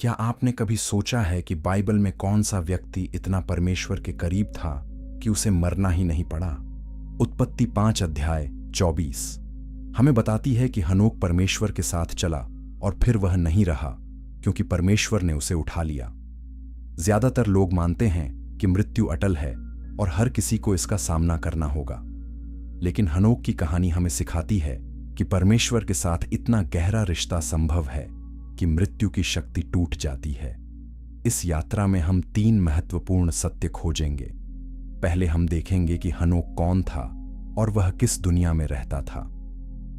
क्या आपने कभी सोचा है कि बाइबल में कौन सा व्यक्ति इतना परमेश्वर के करीब था कि उसे मरना ही नहीं पड़ा? उत्पत्ति 5 अध्याय 24 हमें बताती है कि हनोक परमेश्वर के साथ चला और फिर वह नहीं रहा क्योंकि परमेश्वर ने उसे उठा लिया। ज्यादातर लोग मानते हैं कि मृत्यु अटल है और हर किसी को इसका सामना करना होगा, लेकिन हनोक की कहानी हमें सिखाती है कि परमेश्वर के साथ इतना गहरा रिश्ता संभव है कि मृत्यु की शक्ति टूट जाती है। इस यात्रा में हम 3 महत्वपूर्ण सत्य खोजेंगे। पहले हम देखेंगे कि हनोक कौन था और वह किस दुनिया में रहता था।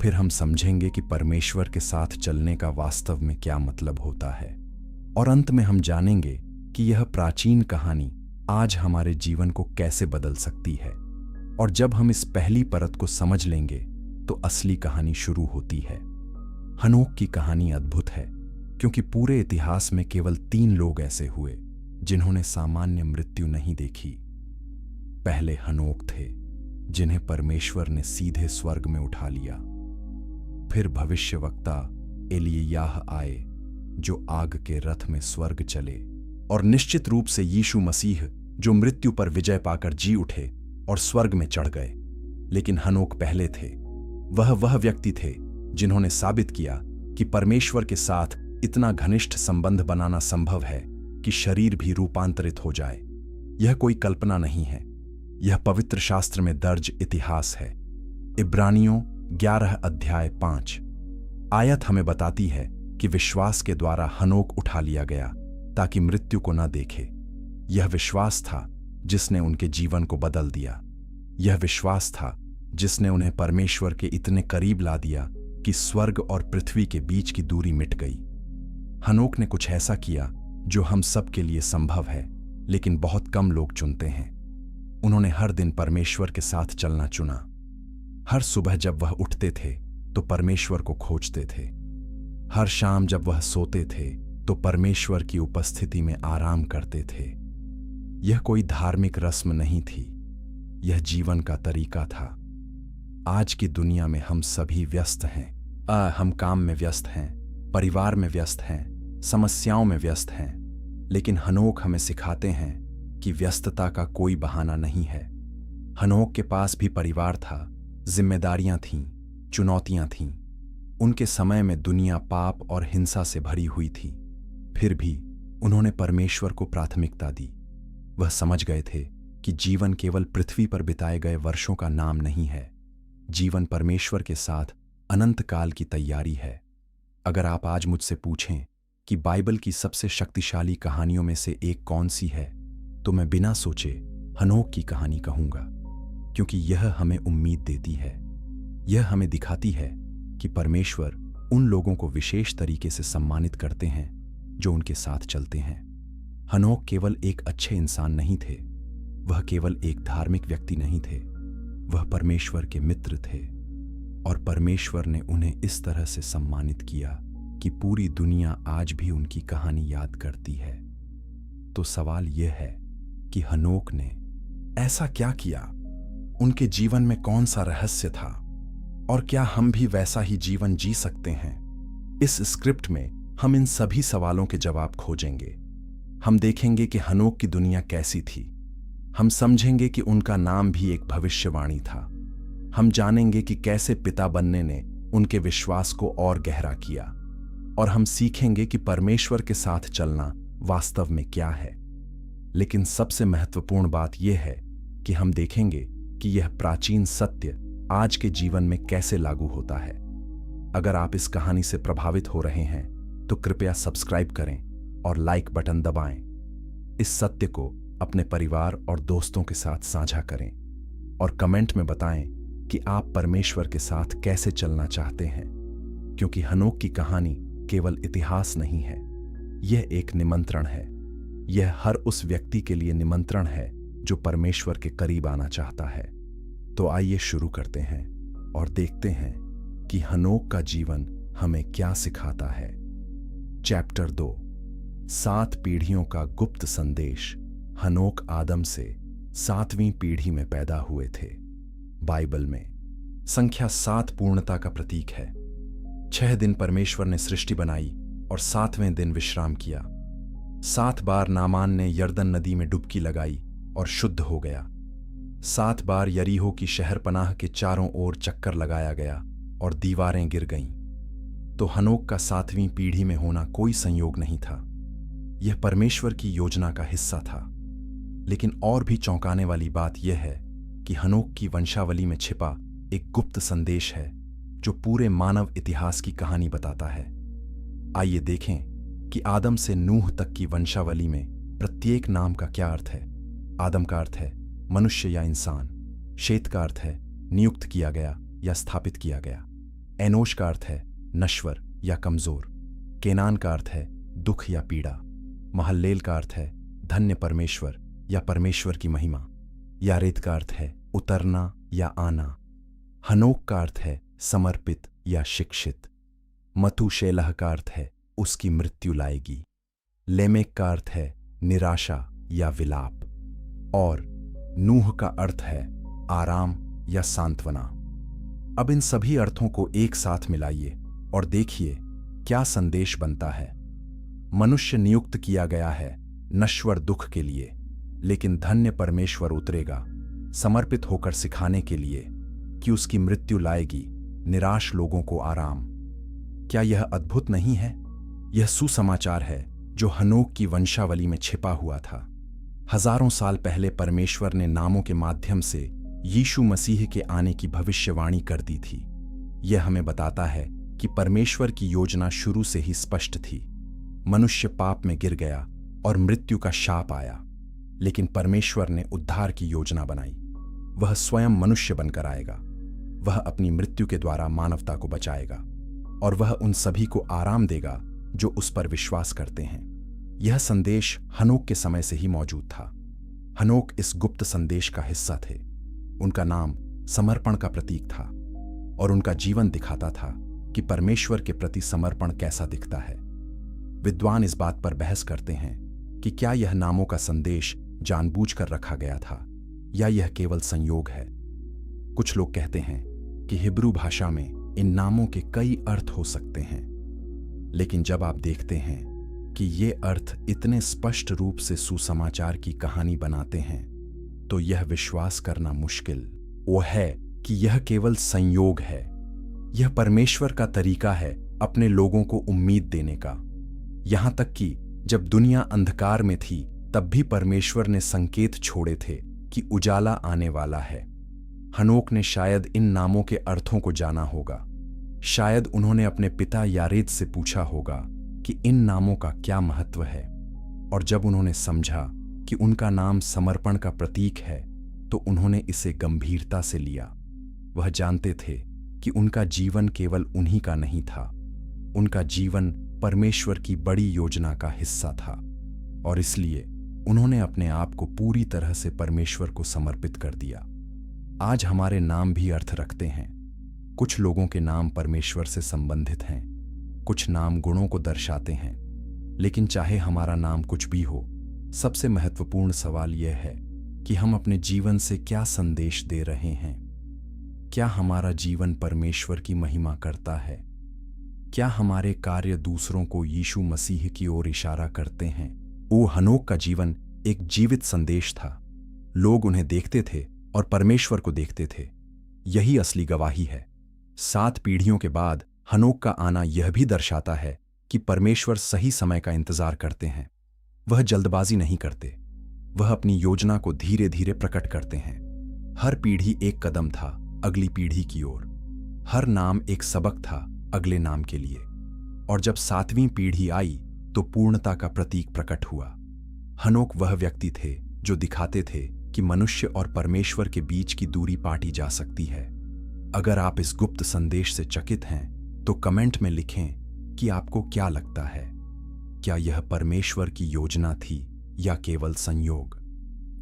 फिर हम समझेंगे कि परमेश्वर के साथ चलने का वास्तव में क्या मतलब होता है, और अंत में हम जानेंगे कि यह प्राचीन कहानी आज हमारे जीवन को कैसे बदल सकती है। और जब हम इस पहली परत को समझ लेंगे तो असली कहानी शुरू होती है। हनोक की कहानी अद्भुत है क्योंकि पूरे इतिहास में केवल 3 लोग ऐसे हुए जिन्होंने सामान्य मृत्यु नहीं देखी। पहले हनोक थे जिन्हें परमेश्वर ने सीधे स्वर्ग में उठा लिया। फिर भविष्यवक्ता एलिय्याह आए जो आग के रथ में स्वर्ग चले, और निश्चित रूप से यीशु मसीह जो मृत्यु पर विजय पाकर जी उठे और स्वर्ग में चढ़ गए। लेकिन हनोक पहले थे। वह व्यक्ति थे जिन्होंने साबित किया कि परमेश्वर के साथ इतना घनिष्ठ संबंध बनाना संभव है कि शरीर भी रूपांतरित हो जाए। यह कोई कल्पना नहीं है, यह पवित्र शास्त्र में दर्ज इतिहास है। इब्रानियों 11 अध्याय 5 आयत हमें बताती है कि विश्वास के द्वारा हनोक उठा लिया गया ताकि मृत्यु को न देखे। यह विश्वास था जिसने उनके जीवन को बदल दिया। यह विश्वास था जिसने उन्हें परमेश्वर के इतने करीब ला दिया कि स्वर्ग और पृथ्वी के बीच की दूरी मिट गई। हनोक ने कुछ ऐसा किया जो हम सब के लिए संभव है, लेकिन बहुत कम लोग चुनते हैं। उन्होंने हर दिन परमेश्वर के साथ चलना चुना। हर सुबह जब वह उठते थे तो परमेश्वर को खोजते थे। हर शाम जब वह सोते थे तो परमेश्वर की उपस्थिति में आराम करते थे। यह कोई धार्मिक रस्म नहीं थी, यह जीवन का तरीका था। आज की दुनिया में हम सभी व्यस्त हैं। हम काम में व्यस्त हैं, परिवार में व्यस्त हैं, समस्याओं में व्यस्त हैं, लेकिन हनोक हमें सिखाते हैं कि व्यस्तता का कोई बहाना नहीं है। हनोक के पास भी परिवार था, जिम्मेदारियां थीं, चुनौतियां थीं। उनके समय में दुनिया पाप और हिंसा से भरी हुई थी। फिर भी उन्होंने परमेश्वर को प्राथमिकता दी। वह समझ गए थे कि जीवन केवल पृथ्वी पर बिताए गए वर्षों का नाम नहीं है। जीवन परमेश्वर के साथ अनंत काल की तैयारी है। अगर आप आज मुझसे पूछें कि बाइबल की सबसे शक्तिशाली कहानियों में से एक कौन सी है, तो मैं बिना सोचे हनोक की कहानी कहूंगा, क्योंकि यह हमें उम्मीद देती है। यह हमें दिखाती है कि परमेश्वर उन लोगों को विशेष तरीके से सम्मानित करते हैं जो उनके साथ चलते हैं। हनोक केवल एक अच्छे इंसान नहीं थे, वह केवल एक धार्मिक व्यक्ति नहीं थे, वह परमेश्वर के मित्र थे, और परमेश्वर ने उन्हें इस तरह से सम्मानित किया कि पूरी दुनिया आज भी उनकी कहानी याद करती है। तो सवाल यह है कि हनोक ने ऐसा क्या किया? उनके जीवन में कौन सा रहस्य था? और क्या हम भी वैसा ही जीवन जी सकते हैं? इस स्क्रिप्ट में हम इन सभी सवालों के जवाब खोजेंगे। हम देखेंगे कि हनोक की दुनिया कैसी थी। हम समझेंगे कि उनका नाम भी एक भविष्यवाणी था। हम जानेंगे कि कैसे पिता बनने ने उनके विश्वास को और गहरा किया, और हम सीखेंगे कि परमेश्वर के साथ चलना वास्तव में क्या है। लेकिन सबसे महत्वपूर्ण बात यह है कि हम देखेंगे कि यह प्राचीन सत्य आज के जीवन में कैसे लागू होता है। अगर आप इस कहानी से प्रभावित हो रहे हैं तो कृपया सब्सक्राइब करें और लाइक बटन दबाएं। इस सत्य को अपने परिवार और दोस्तों के साथ साझा करें, और कमेंट में बताएं कि आप परमेश्वर के साथ कैसे चलना चाहते हैं, क्योंकि हनोक की कहानी केवल इतिहास नहीं है, यह एक निमंत्रण है। यह हर उस व्यक्ति के लिए निमंत्रण है जो परमेश्वर के करीब आना चाहता है। तो आइए शुरू करते हैं और देखते हैं कि हनोक का जीवन हमें क्या सिखाता है। चैप्टर 2, 7 पीढ़ियों का गुप्त संदेश। हनोक आदम से 7वीं पीढ़ी में पैदा हुए थे। बाइबल में संख्या 7 पूर्णता का प्रतीक है। 6 दिन परमेश्वर ने सृष्टि बनाई और 7वें दिन विश्राम किया। 7 बार नामान ने यरदन नदी में डुबकी लगाई और शुद्ध हो गया। 7 बार यरीहो की शहरपनाह के चारों ओर चक्कर लगाया गया और दीवारें गिर गईं। तो हनोक का 7वीं पीढ़ी में होना कोई संयोग नहीं था, यह परमेश्वर की योजना का हिस्सा था। लेकिन और भी चौंकाने वाली बात यह है कि हनोक की वंशावली में छिपा एक गुप्त संदेश है जो पूरे मानव इतिहास की कहानी बताता है। आइए देखें कि आदम से नूह तक की वंशावली में प्रत्येक नाम का क्या अर्थ है। आदम का अर्थ है मनुष्य या इंसान, शेत का अर्थ है नियुक्त किया गया या स्थापित किया गया, एनोश का अर्थ है नश्वर या कमजोर, केनान का अर्थ है दुख या पीड़ा, महल्लेल का अर्थ है धन्य परमेश्वर या परमेश्वर की महिमा, यारेद का अर्थ है उतरना या आना, हनोक का अर्थ है समर्पित या शिक्षित, मतूशेलह का अर्थ है उसकी मृत्यु लाएगी, लेमेक का अर्थ है निराशा या विलाप, और नूह का अर्थ है आराम या सांत्वना। अब इन सभी अर्थों को एक साथ मिलाइए और देखिए क्या संदेश बनता है। मनुष्य नियुक्त किया गया है नश्वर दुख के लिए, लेकिन धन्य परमेश्वर उतरेगा समर्पित होकर सिखाने के लिए कि उसकी मृत्यु लाएगी निराश लोगों को आराम। क्या यह अद्भुत नहीं है? यह सुसमाचार है जो हनोक की वंशावली में छिपा हुआ था। हजारों साल पहले परमेश्वर ने नामों के माध्यम से यीशु मसीह के आने की भविष्यवाणी कर दी थी। यह हमें बताता है कि परमेश्वर की योजना शुरू से ही स्पष्ट थी। मनुष्य पाप में गिर गया और मृत्यु का शाप आया, लेकिन परमेश्वर ने उद्धार की योजना बनाई। वह स्वयं मनुष्य बनकर आएगा, वह अपनी मृत्यु के द्वारा मानवता को बचाएगा और वह उन सभी को आराम देगा जो उस पर विश्वास करते हैं। यह संदेश हनोक के समय से ही मौजूद था। हनोक इस गुप्त संदेश का हिस्सा थे। उनका नाम समर्पण का प्रतीक था और उनका जीवन दिखाता था कि परमेश्वर के प्रति समर्पण कैसा दिखता है। विद्वान इस बात पर बहस करते हैं कि क्या यह नामों का संदेश जानबूझकर रखा गया था या यह केवल संयोग है। कुछ लोग कहते हैं कि हिब्रू भाषा में इन नामों के कई अर्थ हो सकते हैं, लेकिन जब आप देखते हैं कि ये अर्थ इतने स्पष्ट रूप से सुसमाचार की कहानी बनाते हैं, तो यह विश्वास करना मुश्किल वो है कि यह केवल संयोग है। यह परमेश्वर का तरीका है अपने लोगों को उम्मीद देने का। यहां तक कि जब दुनिया अंधकार में थी, तब भी परमेश्वर ने संकेत छोड़े थे कि उजाला आने वाला है। हनोक ने शायद इन नामों के अर्थों को जाना होगा। शायद उन्होंने अपने पिता यारेद से पूछा होगा कि इन नामों का क्या महत्व है, और जब उन्होंने समझा कि उनका नाम समर्पण का प्रतीक है, तो उन्होंने इसे गंभीरता से लिया। वह जानते थे कि उनका जीवन केवल उन्हीं का नहीं था, उनका जीवन परमेश्वर की बड़ी योजना का हिस्सा था, और इसलिए उन्होंने अपने आप को पूरी तरह से परमेश्वर को समर्पित कर दिया। आज हमारे नाम भी अर्थ रखते हैं। कुछ लोगों के नाम परमेश्वर से संबंधित हैं, कुछ नाम गुणों को दर्शाते हैं। लेकिन चाहे हमारा नाम कुछ भी हो, सबसे महत्वपूर्ण सवाल यह है कि हम अपने जीवन से क्या संदेश दे रहे हैं। क्या हमारा जीवन परमेश्वर की महिमा करता है? क्या हमारे कार्य दूसरों को यीशु मसीह की ओर इशारा करते हैं? वो हनोक का जीवन एक जीवित संदेश था। लोग उन्हें देखते थे और परमेश्वर को देखते थे। यही असली गवाही है। 7 पीढ़ियों के बाद हनोक का आना यह भी दर्शाता है कि परमेश्वर सही समय का इंतजार करते हैं। वह जल्दबाजी नहीं करते, वह अपनी योजना को धीरे धीरे प्रकट करते हैं। हर पीढ़ी एक कदम था अगली पीढ़ी की ओर। हर नाम एक सबक था अगले नाम के लिए। और जब 7वीं पीढ़ी आई तो पूर्णता का प्रतीक प्रकट हुआ। हनोक वह व्यक्ति थे जो दिखाते थे कि मनुष्य और परमेश्वर के बीच की दूरी पाटी जा सकती है। अगर आप इस गुप्त संदेश से चकित हैं, तो कमेंट में लिखें कि आपको क्या लगता है। क्या यह परमेश्वर की योजना थी या केवल संयोग?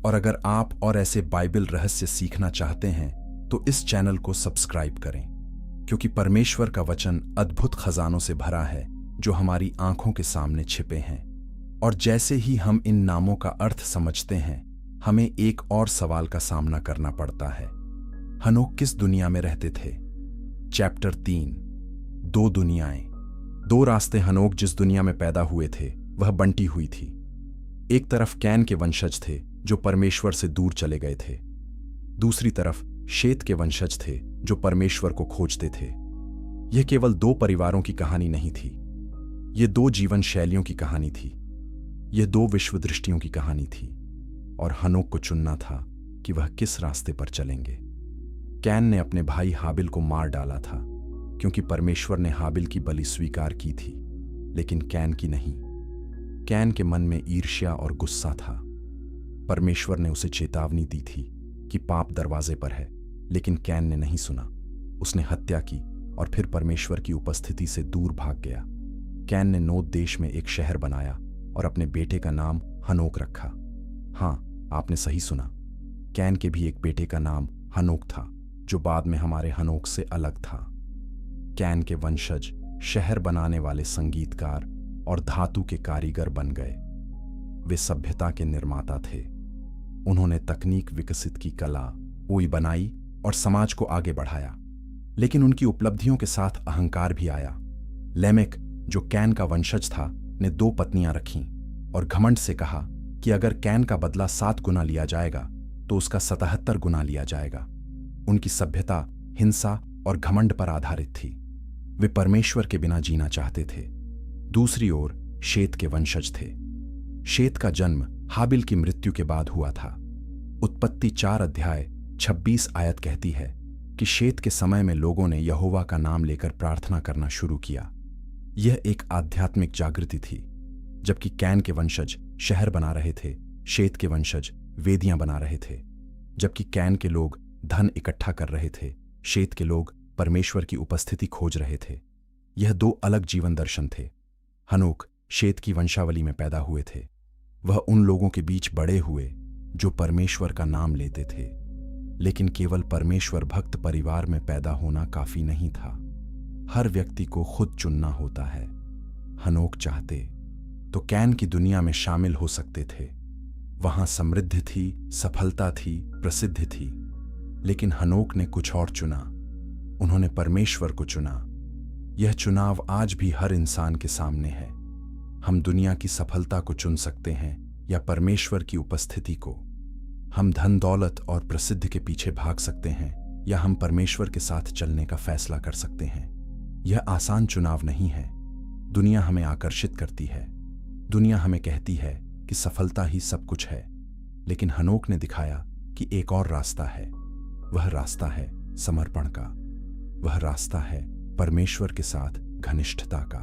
और अगर आप और ऐसे बाइबल रहस्य सीखना चाहते हैं, तो इस चैनल को सब्सक्राइब करें, क्योंकि परमेश्वर का वचन अद्भुत खजानों से भरा है जो हमारी आंखों के सामने छिपे हैं। और जैसे ही हम इन नामों का अर्थ समझते हैं, हमें एक और सवाल का सामना करना पड़ता है। हनोक किस दुनिया में रहते थे? चैप्टर 3, 2 दुनियाएं। 2 रास्ते। हनोक जिस दुनिया में पैदा हुए थे वह बंटी हुई थी। एक तरफ कैन के वंशज थे जो परमेश्वर से दूर चले गए थे, दूसरी तरफ शेत के वंशज थे जो परमेश्वर को खोजते थे। यह केवल दो परिवारों की कहानी नहीं थी, यह दो जीवन शैलियों की कहानी थी, यह दो विश्व दृष्टियों की कहानी थी, और हनोक को चुनना था कि वह किस रास्ते पर चलेंगे। कैन ने अपने भाई हाबिल को मार डाला था क्योंकि परमेश्वर ने हाबिल की बलि स्वीकार की थी, लेकिन कैन की नहीं। कैन के मन में ईर्ष्या और गुस्सा था। परमेश्वर ने उसे चेतावनी दी थी कि पाप दरवाजे पर है, लेकिन कैन ने नहीं सुना। उसने हत्या की और फिर परमेश्वर की उपस्थिति से दूर भाग गया। कैन ने नोद देश में एक शहर बनाया और अपने बेटे का नाम हनोक रखा। हाँ, आपने सही सुना, कैन के भी एक बेटे का नाम हनोक था, जो बाद में हमारे हनोक से अलग था। कैन के वंशज शहर बनाने वाले संगीतकार और धातु के कारीगर बन गए। वे सभ्यता के निर्माता थे। उन्होंने तकनीक विकसित की, कला ऊई बनाई और समाज को आगे बढ़ाया। लेकिन उनकी उपलब्धियों के साथ अहंकार भी आया। लेमेक, जो कैन का वंशज था, ने 2 पत्नियां रखीं और घमंड से कहा कि अगर कैन का बदला 7 गुना लिया जाएगा तो उसका 77 गुना लिया जाएगा। उनकी सभ्यता हिंसा और घमंड पर आधारित थी। वे परमेश्वर के बिना जीना चाहते थे। दूसरी ओर शेत के वंशज थे। शेत का जन्म हाबिल की मृत्यु के बाद हुआ था। उत्पत्ति 4 अध्याय 26 आयत कहती है कि शेत के समय में लोगों ने यहोवा का नाम लेकर प्रार्थना करना शुरू किया। यह एक आध्यात्मिक जागृति थी। जबकि कैन के वंशज शहर बना रहे थे, शेत के वंशज वेदियां बना रहे थे। जबकि कैन के लोग धन इकट्ठा कर रहे थे, शेत के लोग परमेश्वर की उपस्थिति खोज रहे थे। यह 2 अलग जीवन दर्शन थे। हनोक शेत की वंशावली में पैदा हुए थे। वह उन लोगों के बीच बड़े हुए जो परमेश्वर का नाम लेते थे। लेकिन केवल परमेश्वर भक्त परिवार में पैदा होना काफी नहीं था। हर व्यक्ति को खुद चुनना होता है। हनोक चाहते तो कैन की दुनिया में शामिल हो सकते थे। वहां समृद्धि थी, सफलता थी, प्रसिद्धि थी। लेकिन हनोक ने कुछ और चुना। उन्होंने परमेश्वर को चुना। यह चुनाव आज भी हर इंसान के सामने है। हम दुनिया की सफलता को चुन सकते हैं या परमेश्वर की उपस्थिति को। हम धन दौलत और प्रसिद्धि के पीछे भाग सकते हैं या हम परमेश्वर के साथ चलने का फैसला कर सकते हैं। यह आसान चुनाव नहीं है। दुनिया हमें आकर्षित करती है। दुनिया हमें कहती है कि सफलता ही सब कुछ है। लेकिन हनोक ने दिखाया कि एक और रास्ता है। वह रास्ता है समर्पण का। वह रास्ता है परमेश्वर के साथ घनिष्ठता का।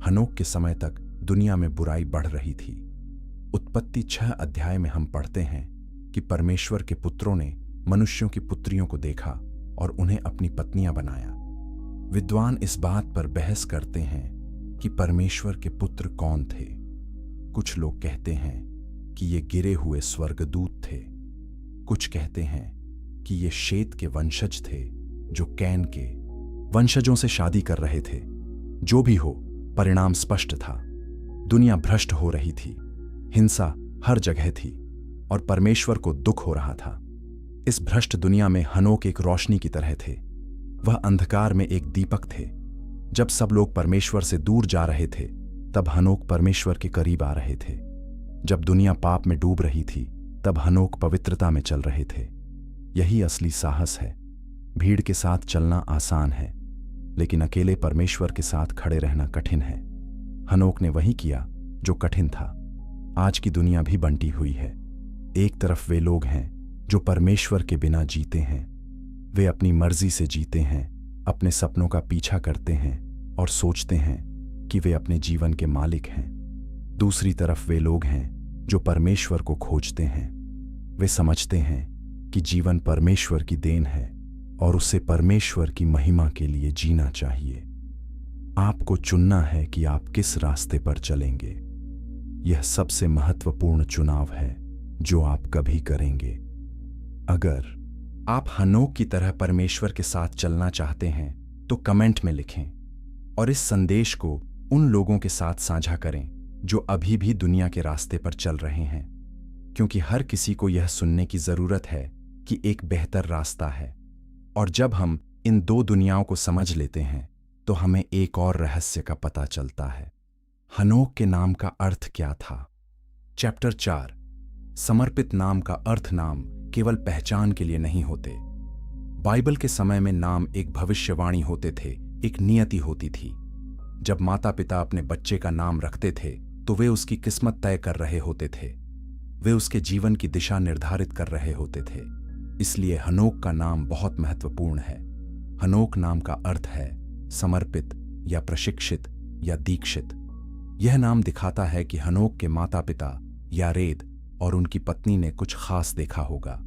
हनोक के समय तक दुनिया में बुराई बढ़ रही थी। उत्पत्ति 6 अध्याय में हम पढ़ते हैं कि परमेश्वर के पुत्रों ने मनुष्यों की पुत्रियों को देखा और उन्हें अपनी पत्नियां बनाया। विद्वान इस बात पर बहस करते हैं कि परमेश्वर के पुत्र कौन थे। कुछ लोग कहते हैं कि ये गिरे हुए स्वर्गदूत थे। कुछ कहते हैं कि ये शेत के वंशज थे जो कैन के वंशजों से शादी कर रहे थे। जो भी हो, परिणाम स्पष्ट था। दुनिया भ्रष्ट हो रही थी। हिंसा हर जगह थी और परमेश्वर को दुख हो रहा था। इस भ्रष्ट दुनिया में हनोक एक रोशनी की तरह थे। वह अंधकार में एक दीपक थे। जब सब लोग परमेश्वर से दूर जा रहे थे, तब हनोक परमेश्वर के करीब आ रहे थे। जब दुनिया पाप में डूब रही थी, तब हनोक पवित्रता में चल रहे थे। यही असली साहस है। भीड़ के साथ चलना आसान है, लेकिन अकेले परमेश्वर के साथ खड़े रहना कठिन है। हनोक ने वही किया जो कठिन था। आज की दुनिया भी बंटी हुई है। एक तरफ वे लोग हैं जो परमेश्वर के बिना जीते हैं। वे अपनी मर्जी से जीते हैं, अपने सपनों का पीछा करते हैं और सोचते हैं कि वे अपने जीवन के मालिक हैं। दूसरी तरफ वे लोग हैं जो परमेश्वर को खोजते हैं। वे समझते हैं कि जीवन परमेश्वर की देन है और उसे परमेश्वर की महिमा के लिए जीना चाहिए। आपको चुनना है कि आप किस रास्ते पर चलेंगे। यह सबसे महत्वपूर्ण चुनाव है जो आप कभी करेंगे। अगर आप हनोक की तरह परमेश्वर के साथ चलना चाहते हैं तो कमेंट में लिखें और इस संदेश को उन लोगों के साथ साझा करें जो अभी भी दुनिया के रास्ते पर चल रहे हैं, क्योंकि हर किसी को यह सुनने की जरूरत है कि एक बेहतर रास्ता है। और जब हम इन 2 दुनियाओं को समझ लेते हैं तो हमें एक और रहस्य का पता चलता है। हनोक के नाम का अर्थ क्या था? चैप्टर 4। समर्पित नाम का अर्थ। नाम केवल पहचान के लिए नहीं होते। बाइबल के समय में नाम एक भविष्यवाणी होते थे, एक नियति होती थी। जब माता पिता अपने बच्चे का नाम रखते थे तो वे उसकी किस्मत तय कर रहे होते थे, वे उसके जीवन की दिशा निर्धारित कर रहे होते थे। इसलिए हनोक का नाम बहुत महत्वपूर्ण है। हनोक नाम का अर्थ है समर्पित या प्रशिक्षित या दीक्षित। यह नाम दिखाता है कि हनोक के माता पिता यारेद और उनकी पत्नी ने कुछ खास देखा होगा।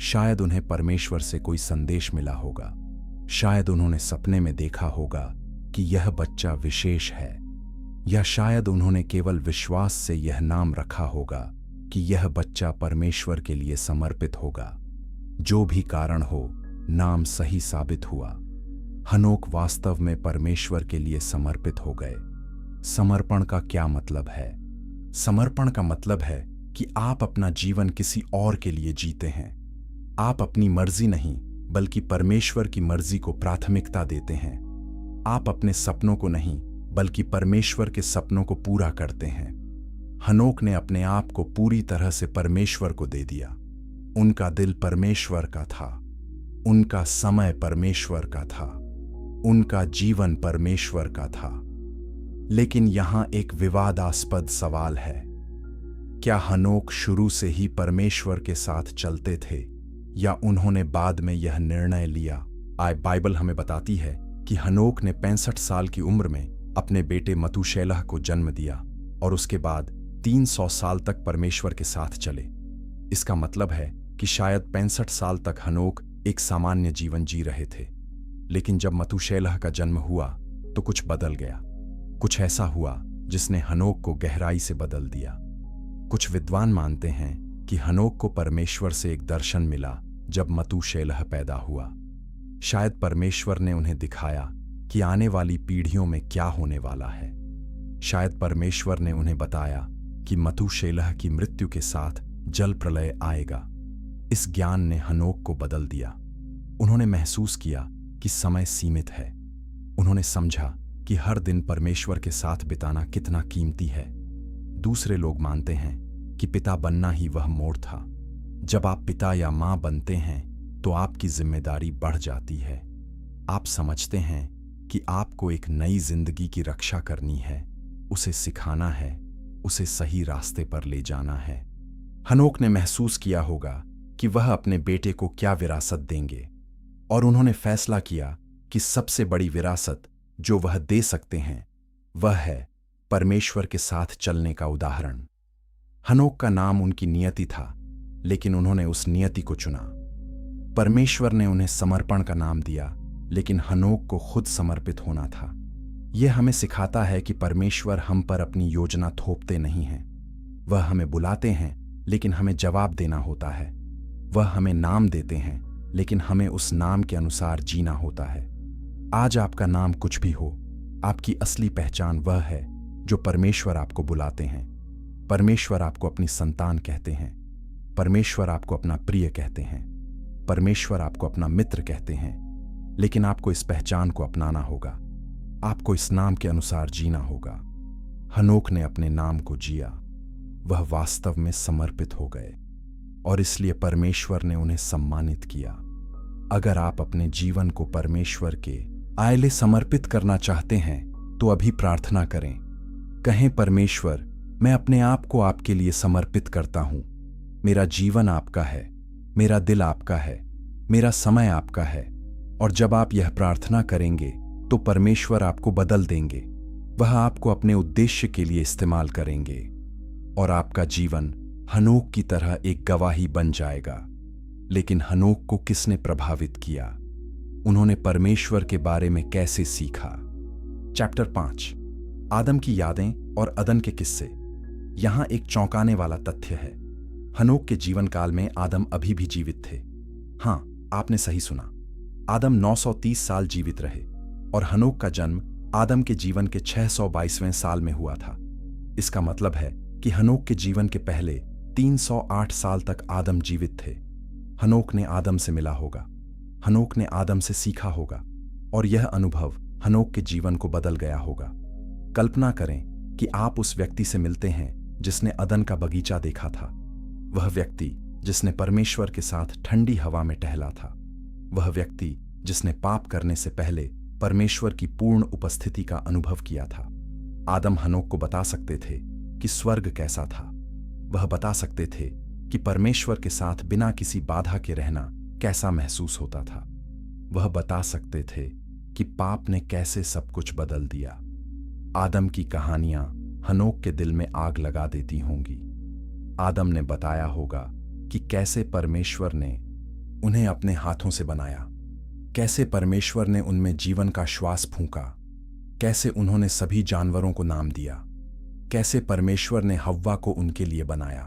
शायद उन्हें परमेश्वर से कोई संदेश मिला होगा। शायद उन्होंने सपने में देखा होगा कि यह बच्चा विशेष है, या शायद उन्होंने केवल विश्वास से यह नाम रखा होगा कि यह बच्चा परमेश्वर के लिए समर्पित होगा। जो भी कारण हो, नाम सही साबित हुआ। हनोक वास्तव में परमेश्वर के लिए समर्पित हो गए। समर्पण का क्या मतलब है? समर्पण का मतलब है कि आप अपना जीवन किसी और के लिए जीते हैं। आप अपनी मर्जी नहीं बल्कि परमेश्वर की मर्जी को प्राथमिकता देते हैं। आप अपने सपनों को नहीं बल्कि परमेश्वर के सपनों को पूरा करते हैं। हनोक ने अपने आप को पूरी तरह से परमेश्वर को दे दिया। उनका दिल परमेश्वर का था, उनका समय परमेश्वर का था, उनका जीवन परमेश्वर का था। लेकिन यहां एक विवादास्पद सवाल है। क्या हनोक शुरू से ही परमेश्वर के साथ चलते थे या उन्होंने बाद में यह निर्णय लिया? बाइबल हमें बताती है कि हनोक ने 65 साल की उम्र में अपने बेटे मतूशेलह को जन्म दिया और उसके बाद 300 साल तक परमेश्वर के साथ चले। इसका मतलब है कि शायद 65 साल तक हनोक एक सामान्य जीवन जी रहे थे। लेकिन जब मतूशेलह का जन्म हुआ तो कुछ बदल गया। कुछ ऐसा हुआ जिसने हनोक को गहराई से बदल दिया। कुछ विद्वान मानते हैं कि हनोक को परमेश्वर से एक दर्शन मिला जब मतूशेलह पैदा हुआ। शायद परमेश्वर ने उन्हें दिखाया कि आने वाली पीढ़ियों में क्या होने वाला है। शायद परमेश्वर ने उन्हें बताया कि मतूशेलह की मृत्यु के साथ जल प्रलय आएगा। इस ज्ञान ने हनोक को बदल दिया। उन्होंने महसूस किया कि समय सीमित है। उन्होंने समझा कि हर दिन परमेश्वर के साथ बिताना कितना कीमती है। दूसरे लोग मानते हैं कि पिता बनना ही वह मोड़ था। जब आप पिता या मां बनते हैं तो आपकी जिम्मेदारी बढ़ जाती है। आप समझते हैं कि आपको एक नई जिंदगी की रक्षा करनी है, उसे सिखाना है, उसे सही रास्ते पर ले जाना है। हनोक ने महसूस किया होगा कि वह अपने बेटे को क्या विरासत देंगे, और उन्होंने फैसला किया कि सबसे बड़ी विरासत जो वह दे सकते हैं वह है परमेश्वर के साथ चलने का उदाहरण। हनोक का नाम उनकी नियति था, लेकिन उन्होंने उस नियति को चुना। परमेश्वर ने उन्हें समर्पण का नाम दिया, लेकिन हनोक को खुद समर्पित होना था। यह हमें सिखाता है कि परमेश्वर हम पर अपनी योजना थोपते नहीं हैं। वह हमें बुलाते हैं, लेकिन हमें जवाब देना होता है। वह हमें नाम देते हैं, लेकिन हमें उस नाम के अनुसार जीना होता है। आज आपका नाम कुछ भी हो, आपकी असली पहचान वह है जो परमेश्वर आपको बुलाते हैं। परमेश्वर आपको अपनी संतान कहते हैं। परमेश्वर आपको अपना प्रिय कहते हैं। परमेश्वर आपको अपना मित्र कहते हैं। लेकिन आपको इस पहचान को अपनाना होगा। आपको इस नाम के अनुसार जीना होगा। हनोक ने अपने नाम को जिया। वह वास्तव में समर्पित हो गए और इसलिए परमेश्वर ने उन्हें सम्मानित किया। अगर आप अपने जीवन को परमेश्वर के आयले समर्पित करना चाहते हैं तो अभी प्रार्थना करें। कहें, परमेश्वर, मैं अपने आप को आपके लिए समर्पित करता हूं। मेरा जीवन आपका है, मेरा दिल आपका है, मेरा समय आपका है। और जब आप यह प्रार्थना करेंगे तो परमेश्वर आपको बदल देंगे। वह आपको अपने उद्देश्य के लिए इस्तेमाल करेंगे और आपका जीवन हनोक की तरह एक गवाही बन जाएगा। लेकिन हनोक को किसने प्रभावित किया? उन्होंने परमेश्वर के बारे में कैसे सीखा? चैप्टर 5। आदम की यादें और अदन के किस्से। यहां एक चौंकाने वाला तथ्य है। हनोक के जीवन काल में आदम अभी भी जीवित थे। हां, आपने सही सुना। आदम 930 साल जीवित रहे और हनोक का जन्म आदम के जीवन के 622वें साल में हुआ था। इसका मतलब है कि हनोक के जीवन के पहले 308 साल तक आदम जीवित थे। हनोक ने आदम से मिला होगा, हनोक ने आदम से सीखा होगा और यह अनुभव हनोक के जीवन को बदल गया होगा। कल्पना करें कि आप उस व्यक्ति से मिलते हैं जिसने अदन का बगीचा देखा था, वह व्यक्ति जिसने परमेश्वर के साथ ठंडी हवा में टहला था, वह व्यक्ति जिसने पाप करने से पहले परमेश्वर की पूर्ण उपस्थिति का अनुभव किया था। आदम हनोक को बता सकते थे कि स्वर्ग कैसा था। वह बता सकते थे कि परमेश्वर के साथ बिना किसी बाधा के रहना कैसा महसूस होता था। वह बता सकते थे कि पाप ने कैसे सब कुछ बदल दिया। आदम की कहानियां हनोक के दिल में आग लगा देती होंगी। आदम ने बताया होगा कि कैसे परमेश्वर ने उन्हें अपने हाथों से बनाया, कैसे परमेश्वर ने उनमें जीवन का श्वास फूंका, कैसे उन्होंने सभी जानवरों को नाम दिया, कैसे परमेश्वर ने हव्वा को उनके लिए बनाया,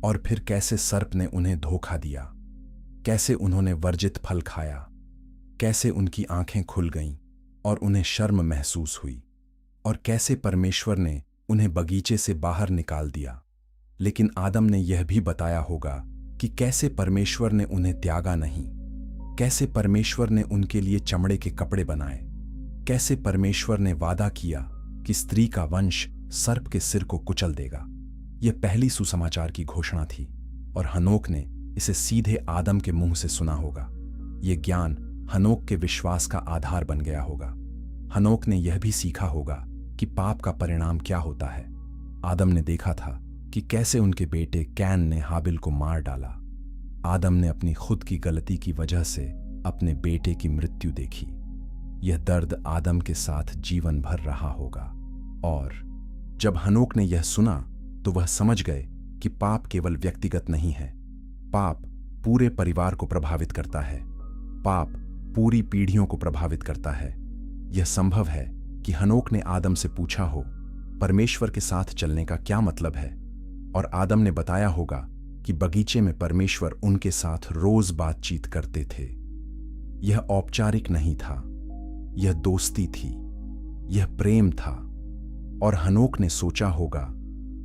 और फिर कैसे सर्प ने उन्हें धोखा दिया, कैसे उन्होंने वर्जित फल खाया, कैसे उनकी आंखें खुल गईं और उन्हें शर्म महसूस हुई, और कैसे परमेश्वर ने उन्हें बगीचे से बाहर निकाल दिया। लेकिन आदम ने यह भी बताया होगा कि कैसे परमेश्वर ने उन्हें त्यागा नहीं, कैसे परमेश्वर ने उनके लिए चमड़े के कपड़े बनाए, कैसे परमेश्वर ने वादा किया कि स्त्री का वंश सर्प के सिर को कुचल देगा। यह पहली सुसमाचार की घोषणा थी और हनोक ने इसे सीधे आदम के मुंह से सुना होगा। यह ज्ञान हनोक के विश्वास का आधार बन गया होगा। हनोक ने यह भी सीखा होगा कि पाप का परिणाम क्या होता है। आदम ने देखा था कि कैसे उनके बेटे कैन ने हाबिल को मार डाला। आदम ने अपनी खुद की गलती की वजह से अपने बेटे की मृत्यु देखी। यह दर्द आदम के साथ जीवन भर रहा होगा। और जब हनोक ने यह सुना तो वह समझ गए कि पाप केवल व्यक्तिगत नहीं है, पाप पूरे परिवार को प्रभावित करता है, पाप पूरी पीढ़ियों को प्रभावित करता है। यह संभव है कि हनोक ने आदम से पूछा हो, परमेश्वर के साथ चलने का क्या मतलब है, और आदम ने बताया होगा कि बगीचे में परमेश्वर उनके साथ रोज बातचीत करते थे। यह औपचारिक नहीं था, यह दोस्ती थी, यह प्रेम था। और हनोक ने सोचा होगा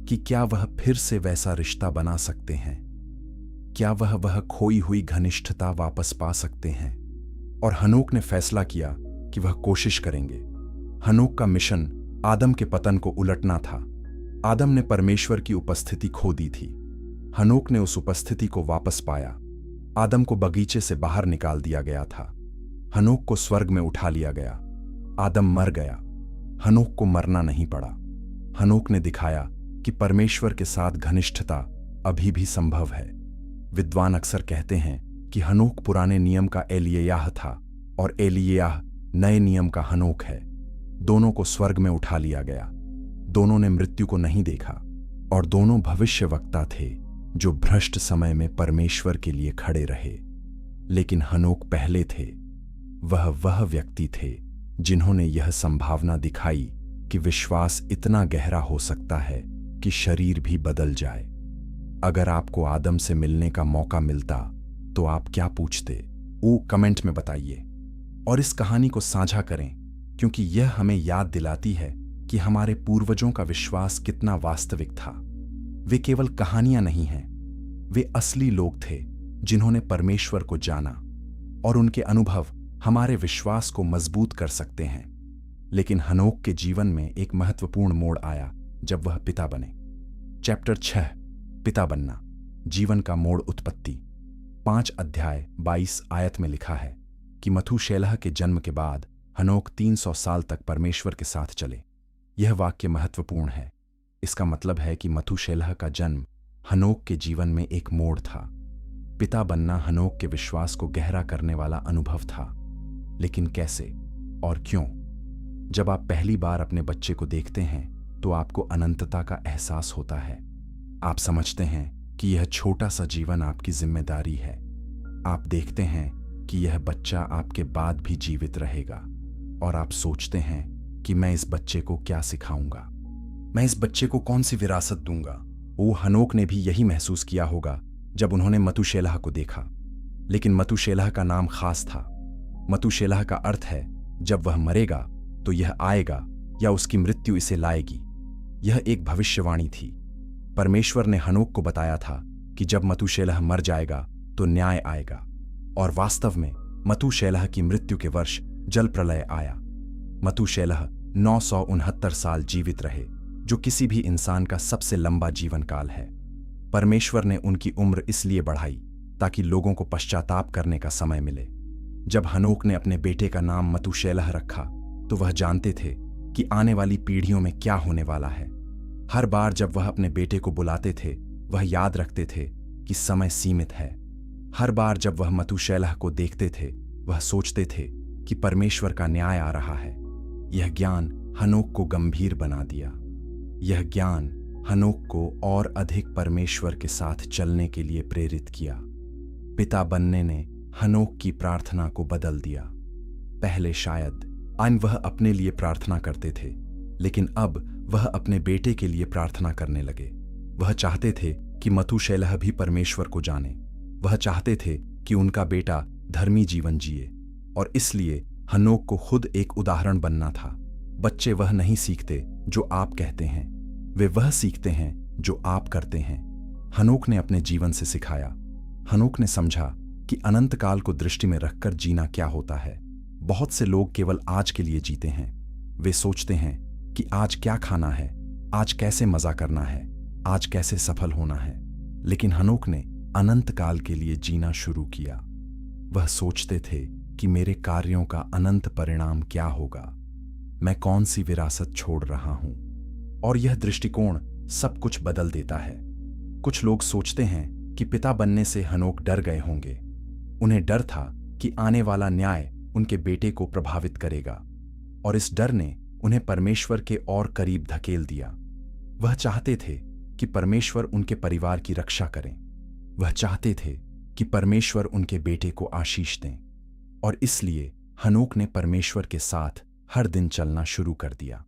कि क्या वह फिर से वैसा रिश्ता बना सकते हैं, क्या वह खोई हुई घनिष्ठता वापस पा सकते हैं। और हनोक ने फैसला किया कि वह कोशिश करेंगे। हनोक का मिशन आदम के पतन को उलटना था। आदम ने परमेश्वर की उपस्थिति खो दी थी, हनोक ने उस उपस्थिति को वापस पाया। आदम को बगीचे से बाहर निकाल दिया गया था, हनोक को स्वर्ग में उठा लिया गया। आदम मर गया, हनोक को मरना नहीं पड़ा। हनोक ने दिखाया कि परमेश्वर के साथ घनिष्ठता अभी भी संभव है। विद्वान अक्सर कहते हैं कि हनोक पुराने नियम का एलिय्याह था और एलिय्याह नए नियम का हनोक है। दोनों को स्वर्ग में उठा लिया गया, दोनों ने मृत्यु को नहीं देखा, और दोनों भविष्यवक्ता थे जो भ्रष्ट समय में परमेश्वर के लिए खड़े रहे। लेकिन हनोक पहले थे, वह व्यक्ति थे जिन्होंने यह संभावना दिखाई कि विश्वास इतना गहरा हो सकता है कि शरीर भी बदल जाए। अगर आपको आदम से मिलने का मौका मिलता तो आप क्या पूछते? वो कमेंट में बताइए और इस कहानी को साझा करें, क्योंकि यह हमें याद दिलाती है कि हमारे पूर्वजों का विश्वास कितना वास्तविक था। वे केवल कहानियां नहीं हैं, वे असली लोग थे जिन्होंने परमेश्वर को जाना, और उनके अनुभव हमारे विश्वास को मजबूत कर सकते हैं। लेकिन हनोक के जीवन में एक महत्वपूर्ण मोड़ आया जब वह पिता बने। चैप्टर 6, पिता बनना, जीवन का मोड़। उत्पत्ति 5 अध्याय 22 आयत में लिखा है कि मथुशेलह के जन्म के बाद हनोक 300 साल तक परमेश्वर के साथ चले। यह वाक्य महत्वपूर्ण है। इसका मतलब है कि मथुशेलह का जन्म हनोक के जीवन में एक मोड़ था। पिता बनना हनोक के विश्वास को गहरा करने वाला अनुभव था। लेकिन कैसे और क्यों? जब आप पहली बार अपने बच्चे को देखते हैं तो आपको अनंतता का एहसास होता है। आप समझते हैं कि यह छोटा सा जीवन आपकी जिम्मेदारी है। आप देखते हैं कि यह बच्चा आपके बाद भी जीवित रहेगा, और आप सोचते हैं कि मैं इस बच्चे को क्या सिखाऊंगा, मैं इस बच्चे को कौन सी विरासत दूंगा। वो हनोक ने भी यही महसूस किया होगा जब उन्होंने मथुशेलह को देखा। लेकिन मथुशेलह का नाम खास था। मथुशेलह का अर्थ है जब वह मरेगा तो यह आएगा, या उसकी मृत्यु इसे लाएगी। यह एक भविष्यवाणी थी। परमेश्वर ने हनोक को बताया था कि जब मथुशेलह मर जाएगा तो न्याय आएगा, और वास्तव में मथुशेलह की मृत्यु के वर्ष जल प्रलय आया। मथुशेलह 969 साल जीवित रहे, जो किसी भी इंसान का सबसे लंबा जीवन काल है। परमेश्वर ने उनकी उम्र इसलिए बढ़ाई ताकि लोगों को पश्चाताप करने का समय मिले। जब हनोक ने अपने बेटे का नाम मतुशेलह रखा तो वह जानते थे कि आने वाली पीढ़ियों में क्या होने वाला है। हर बार जब वह अपने बेटे को बुलाते थे, वह याद रखते थे कि समय सीमित है। हर बार जब वह मतुशेलह को देखते थे, वह सोचते थे कि परमेश्वर का न्याय आ रहा है। यह ज्ञान हनोक को गंभीर बना दिया। यह ज्ञान हनोक को और अधिक परमेश्वर के साथ चलने के लिए प्रेरित किया। पिता बनने ने हनोक की प्रार्थना को बदल दिया। पहले शायद वह अपने लिए प्रार्थना करते थे, लेकिन अब वह अपने बेटे के लिए प्रार्थना करने लगे। वह चाहते थे कि मतुशेलह भी परमेश्वर को जाने। वह चाहते थे कि उनका बेटा धर्मी जीवन जिए, और इसलिए हनोक को खुद एक उदाहरण बनना था। बच्चे वह नहीं सीखते जो आप कहते हैं, वे वह सीखते हैं जो आप करते हैं। हनोक ने अपने जीवन से सिखाया। हनोक ने समझा कि अनंत काल को दृष्टि में रखकर जीना क्या होता है। बहुत से लोग केवल आज के लिए जीते हैं। वे सोचते हैं कि आज क्या खाना है, आज कैसे मजा करना है, आज कैसे सफल होना है। लेकिन हनोक ने अनंत काल के लिए जीना शुरू किया। वह सोचते थे कि मेरे कार्यों का अनंत परिणाम क्या होगा, मैं कौन सी विरासत छोड़ रहा हूं। और यह दृष्टिकोण सब कुछ बदल देता है। कुछ लोग सोचते हैं कि पिता बनने से हनोक डर गए होंगे। उन्हें डर था कि आने वाला न्याय उनके बेटे को प्रभावित करेगा, और इस डर ने उन्हें परमेश्वर के और करीब धकेल दिया। वह चाहते थे कि परमेश्वर उनके परिवार की रक्षा करें। वह चाहते थे कि परमेश्वर उनके बेटे को आशीष दें, और इसलिए हनोक ने परमेश्वर के साथ हर दिन चलना शुरू कर दिया।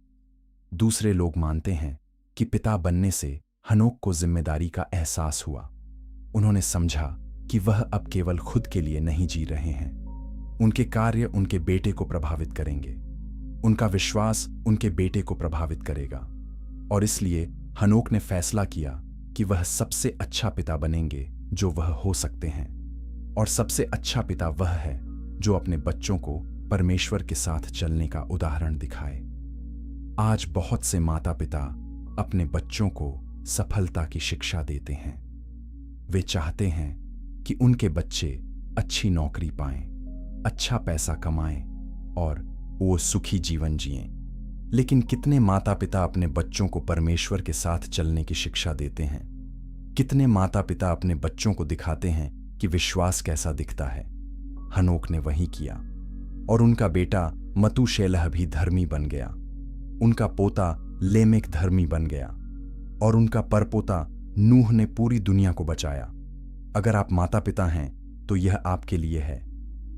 दूसरे लोग मानते हैं कि पिता बनने से हनोक को जिम्मेदारी का एहसास हुआ। उन्होंने समझा कि वह अब केवल खुद के लिए नहीं जी रहे हैं। उनके कार्य उनके बेटे को प्रभावित करेंगे। उनका विश्वास उनके बेटे को प्रभावित करेगा, और इसलिए हनोक ने फैसला किया कि वह सबसे अच्छा पिता बनेंगे जो वह हो सकते हैं। और सबसे अच्छा पिता वह है जो अपने बच्चों को परमेश्वर के साथ चलने का उदाहरण दिखाए। आज बहुत से माता पिता अपने बच्चों को सफलता की शिक्षा देते हैं। वे चाहते हैं कि उनके बच्चे अच्छी नौकरी पाएं, अच्छा पैसा कमाएं और वो सुखी जीवन जिएं। लेकिन कितने माता पिता अपने बच्चों को परमेश्वर के साथ चलने की शिक्षा देते हैं? कितने माता पिता अपने बच्चों को दिखाते हैं कि विश्वास कैसा दिखता है? हनोक ने वही किया, और उनका बेटा मतुशेलह भी धर्मी बन गया। उनका पोता लेमेक धर्मी बन गया, और उनका परपोता नूह ने पूरी दुनिया को बचाया। अगर आप माता पिता हैं तो यह आपके लिए है।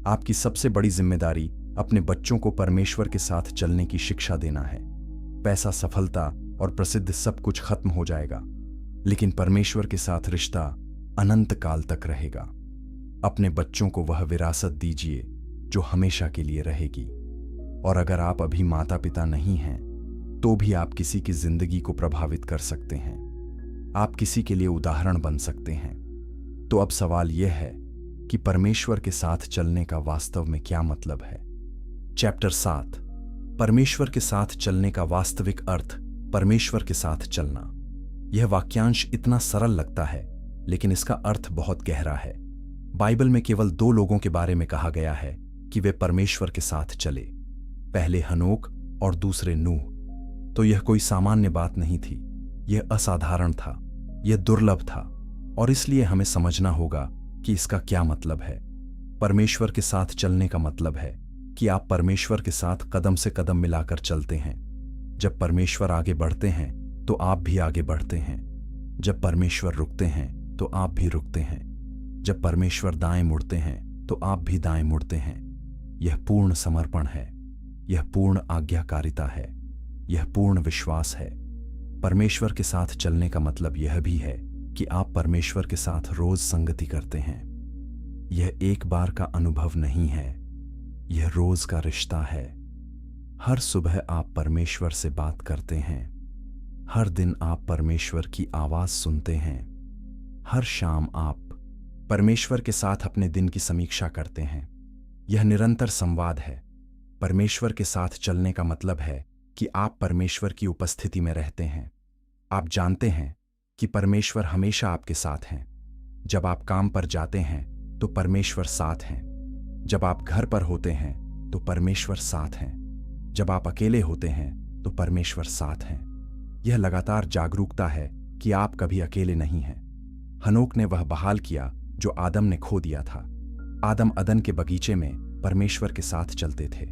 आपकी सबसे बड़ी जिम्मेदारी अपने बच्चों को परमेश्वर के साथ चलने की शिक्षा देना है। पैसा, सफलता और प्रसिद्ध सब कुछ खत्म हो जाएगा, लेकिन परमेश्वर के साथ रिश्ता अनंत काल तक रहेगा। अपने बच्चों को वह विरासत दीजिए जो हमेशा के लिए रहेगी। और अगर आप अभी माता पिता नहीं हैं तो भी आप किसी की जिंदगी को प्रभावित कर सकते हैं। आप किसी के लिए उदाहरण बन सकते हैं। तो अब सवाल यह है कि परमेश्वर के साथ चलने का वास्तव में क्या मतलब है। चैप्टर 7, परमेश्वर के साथ चलने का वास्तविक अर्थ। परमेश्वर के साथ चलना। यह वाक्यांश इतना सरल लगता है, लेकिन इसका अर्थ बहुत गहरा है। बाइबल में केवल 2 लोगों के बारे में कहा गया है कि वे परमेश्वर के साथ चले, पहले हनोक और दूसरे नूह। तो यह कोई सामान्य बात नहीं थी, यह असाधारण था, यह दुर्लभ था, और इसलिए हमें समझना होगा कि इसका क्या मतलब है। परमेश्वर के साथ चलने का मतलब है कि आप परमेश्वर के साथ कदम से कदम मिलाकर चलते हैं। जब परमेश्वर आगे बढ़ते हैं तो आप भी आगे बढ़ते हैं। जब परमेश्वर रुकते हैं तो आप भी रुकते हैं। जब परमेश्वर दाएं मुड़ते हैं तो आप भी दाएं मुड़ते हैं। यह पूर्ण समर्पण है, यह पूर्ण आज्ञाकारिता है, यह पूर्ण विश्वास है। परमेश्वर के साथ चलने का मतलब यह भी है कि आप परमेश्वर के साथ रोज संगति करते हैं। यह एक बार का अनुभव नहीं है, यह रोज का रिश्ता है। हर सुबह आप परमेश्वर से बात करते हैं। हर दिन आप परमेश्वर की आवाज सुनते हैं। हर शाम आप परमेश्वर के साथ अपने दिन की समीक्षा करते हैं। यह निरंतर संवाद है। परमेश्वर के साथ चलने का मतलब है कि आप परमेश्वर की उपस्थिति में रहते हैं। आप जानते हैं कि परमेश्वर हमेशा आपके साथ हैं। जब आप काम पर जाते हैं तो परमेश्वर साथ हैं। जब आप घर पर होते हैं तो परमेश्वर साथ हैं। जब आप अकेले होते हैं तो परमेश्वर साथ हैं। यह लगातार जागरूकता है कि आप कभी अकेले नहीं हैं। हनोक ने वह बहाल किया जो आदम ने खो दिया था। आदम अदन के बगीचे में परमेश्वर के साथ चलते थे,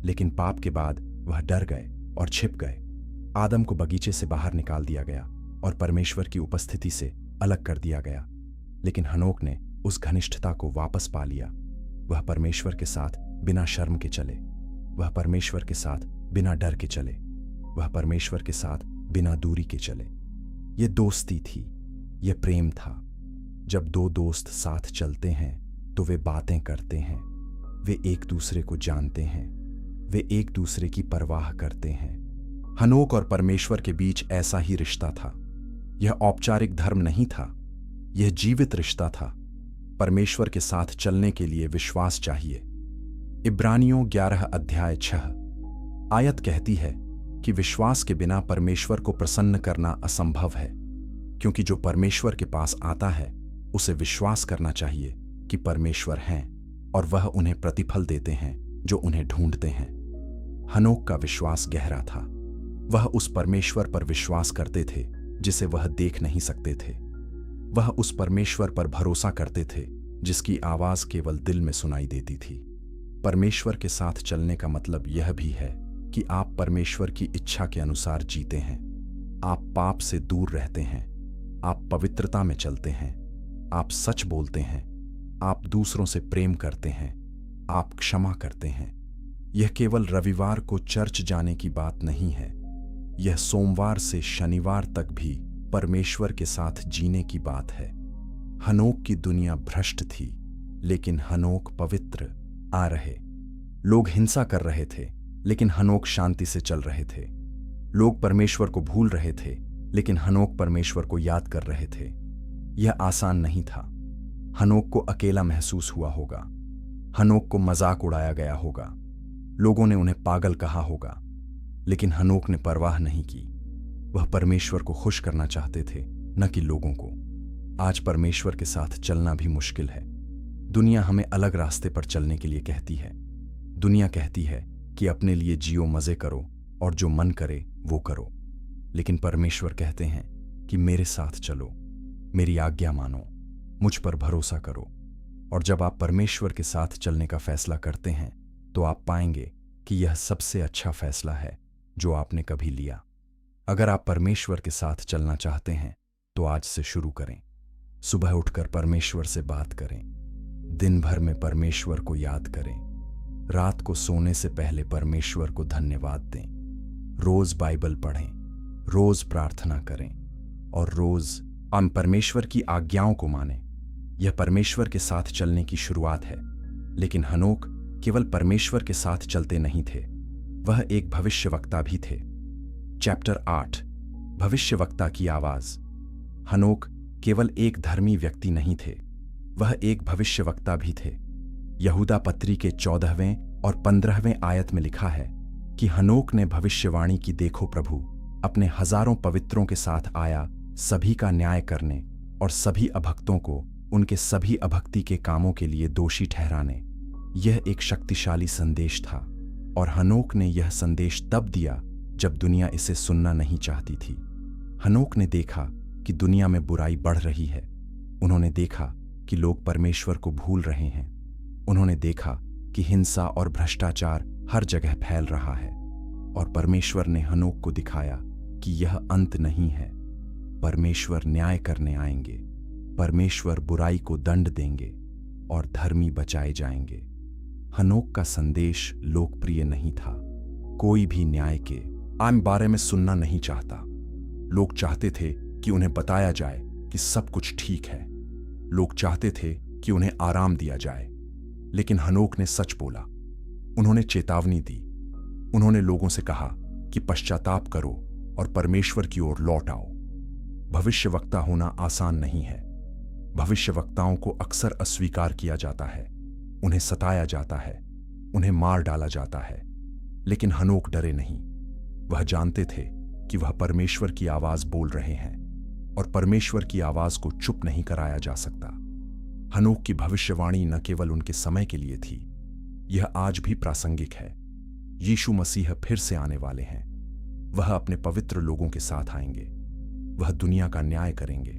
लेकिन पाप के बाद वह डर गए और छिप गए। आदम को बगीचे से बाहर निकाल दिया गया और परमेश्वर की उपस्थिति से अलग कर दिया गया, लेकिन हनोक ने उस घनिष्ठता को वापस पा लिया। वह परमेश्वर के साथ बिना शर्म के चले। वह परमेश्वर के साथ बिना डर के चले। वह परमेश्वर के साथ बिना दूरी के चले। यह दोस्ती थी, यह प्रेम था। जब दो दोस्त साथ चलते हैं तो वे बातें करते हैं, वे एक दूसरे को जानते हैं, वे एक दूसरे की परवाह करते हैं। हनोक और परमेश्वर के बीच ऐसा ही रिश्ता था। यह औपचारिक धर्म नहीं था, यह जीवित रिश्ता था। परमेश्वर के साथ चलने के लिए विश्वास चाहिए। इब्रानियों 11 अध्याय 6 आयत कहती है कि विश्वास के बिना परमेश्वर को प्रसन्न करना असंभव है, क्योंकि जो परमेश्वर के पास आता है उसे विश्वास करना चाहिए कि परमेश्वर हैं और वह उन्हें प्रतिफल देते हैं जो उन्हें ढूंढते हैं। हनोक का विश्वास गहरा था। वह उस परमेश्वर पर विश्वास करते थे जिसे वह देख नहीं सकते थे। वह उस परमेश्वर पर भरोसा करते थे जिसकी आवाज केवल दिल में सुनाई देती थी। परमेश्वर के साथ चलने का मतलब यह भी है कि आप परमेश्वर की इच्छा के अनुसार जीते हैं। आप पाप से दूर रहते हैं। आप पवित्रता में चलते हैं। आप सच बोलते हैं। आप दूसरों से प्रेम करते हैं। आप क्षमा करते हैं। यह केवल रविवार को चर्च जाने की बात नहीं है। यह सोमवार से शनिवार तक भी परमेश्वर के साथ जीने की बात है। हनोक की दुनिया भ्रष्ट थी, लेकिन हनोक पवित्र आ रहे। लोग हिंसा कर रहे थे, लेकिन हनोक शांति से चल रहे थे। लोग परमेश्वर को भूल रहे थे, लेकिन हनोक परमेश्वर को याद कर रहे थे। यह आसान नहीं था। हनोक को अकेला महसूस हुआ होगा। हनोक को मजाक उड़ाया गया होगा। लोगों ने उन्हें पागल कहा होगा, लेकिन हनोक ने परवाह नहीं की। वह परमेश्वर को खुश करना चाहते थे, न कि लोगों को। आज परमेश्वर के साथ चलना भी मुश्किल है। दुनिया हमें अलग रास्ते पर चलने के लिए कहती है। दुनिया कहती है कि अपने लिए जियो, मजे करो और जो मन करे वो करो। लेकिन परमेश्वर कहते हैं कि मेरे साथ चलो, मेरी आज्ञा मानो, मुझ पर भरोसा करो। और जब आप परमेश्वर के साथ चलने का फैसला करते हैं तो आप पाएंगे कि यह सबसे अच्छा फैसला है जो आपने कभी लिया। अगर आप परमेश्वर के साथ चलना चाहते हैं तो आज से शुरू करें। सुबह उठकर परमेश्वर से बात करें। दिन भर में परमेश्वर को याद करें। रात को सोने से पहले परमेश्वर को धन्यवाद दें। रोज बाइबल पढ़ें, रोज प्रार्थना करें और रोज हम परमेश्वर की आज्ञाओं को मानें। यह परमेश्वर के साथ चलने की शुरुआत है। लेकिन हनोक केवल परमेश्वर के साथ चलते नहीं थे, वह एक भविष्यवक्ता भी थे। चैप्टर 8 भविष्यवक्ता की आवाज। हनोक केवल एक धर्मी व्यक्ति नहीं थे, वह एक भविष्यवक्ता भी थे। यहूदा पत्री के 14वें और 15वें आयत में लिखा है कि हनोक ने भविष्यवाणी की, देखो प्रभु अपने हजारों पवित्रों के साथ आया, सभी का न्याय करने और सभी अभक्तों को उनके सभी अभक्ति के कामों के लिए दोषी ठहराने। यह एक शक्तिशाली संदेश था और हनोक ने यह संदेश तब दिया जब दुनिया इसे सुनना नहीं चाहती थी। हनोक ने देखा कि दुनिया में बुराई बढ़ रही है। उन्होंने देखा कि लोग परमेश्वर को भूल रहे हैं। उन्होंने देखा कि हिंसा और भ्रष्टाचार हर जगह फैल रहा है। और परमेश्वर ने हनोक को दिखाया कि यह अंत नहीं है। परमेश्वर न्याय करने आएंगे। परमेश्वर बुराई को दंड देंगे और धर्मी बचाए जाएंगे। हनोक का संदेश लोकप्रिय नहीं था। कोई भी न्याय के आम बारे में सुनना नहीं चाहता। लोग चाहते थे कि उन्हें बताया जाए कि सब कुछ ठीक है। लोग चाहते थे कि उन्हें आराम दिया जाए। लेकिन हनोक ने सच बोला। उन्होंने चेतावनी दी। उन्होंने लोगों से कहा कि पश्चाताप करो और परमेश्वर की ओर लौट आओ। भविष्यवक्ता होना आसान नहीं है। भविष्यवक्ताओं को अक्सर अस्वीकार किया जाता है, उन्हें सताया जाता है, उन्हें मार डाला जाता है। लेकिन हनोक डरे नहीं। वह जानते थे कि वह परमेश्वर की आवाज बोल रहे हैं और परमेश्वर की आवाज को चुप नहीं कराया जा सकता। हनोक की भविष्यवाणी न केवल उनके समय के लिए थी, यह आज भी प्रासंगिक है। यीशु मसीह फिर से आने वाले हैं। वह अपने पवित्र लोगों के साथ आएंगे। वह दुनिया का न्याय करेंगे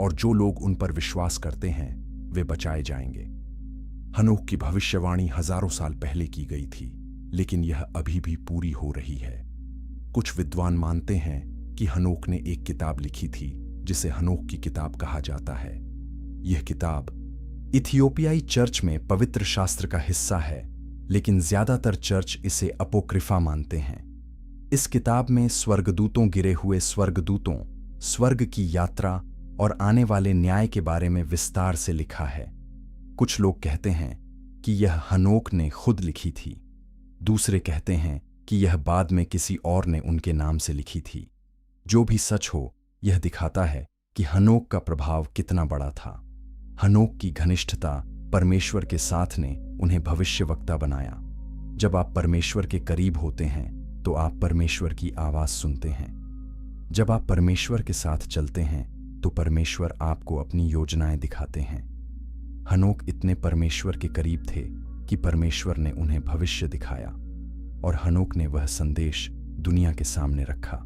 और जो लोग उन पर विश्वास करते हैं वे बचाए जाएंगे। हनोक की भविष्यवाणी हजारों साल पहले की गई थी, लेकिन यह अभी भी पूरी हो रही है। कुछ विद्वान मानते हैं कि हनोक ने एक किताब लिखी थी जिसे हनोक की किताब कहा जाता है। यह किताब इथियोपियाई चर्च में पवित्र शास्त्र का हिस्सा है, लेकिन ज्यादातर चर्च इसे अपोक्रिफा मानते हैं। इस किताब में स्वर्गदूतों, गिरे हुए स्वर्गदूतों, स्वर्ग की यात्रा और आने वाले न्याय के बारे में विस्तार से लिखा है। कुछ लोग कहते हैं कि यह हनोक ने खुद लिखी थी। दूसरे कहते हैं कि यह बाद में किसी और ने उनके नाम से लिखी थी। जो भी सच हो, यह दिखाता है कि हनोक का प्रभाव कितना बड़ा था। हनोक की घनिष्ठता परमेश्वर के साथ ने उन्हें भविष्यवक्ता बनाया। जब आप परमेश्वर के करीब होते हैं तो आप परमेश्वर की आवाज सुनते हैं। जब आप परमेश्वर के साथ चलते हैं तो परमेश्वर आपको अपनी योजनाएं दिखाते हैं। हनोक इतने परमेश्वर के करीब थे कि परमेश्वर ने उन्हें भविष्य दिखाया और हनोक ने वह संदेश दुनिया के सामने रखा।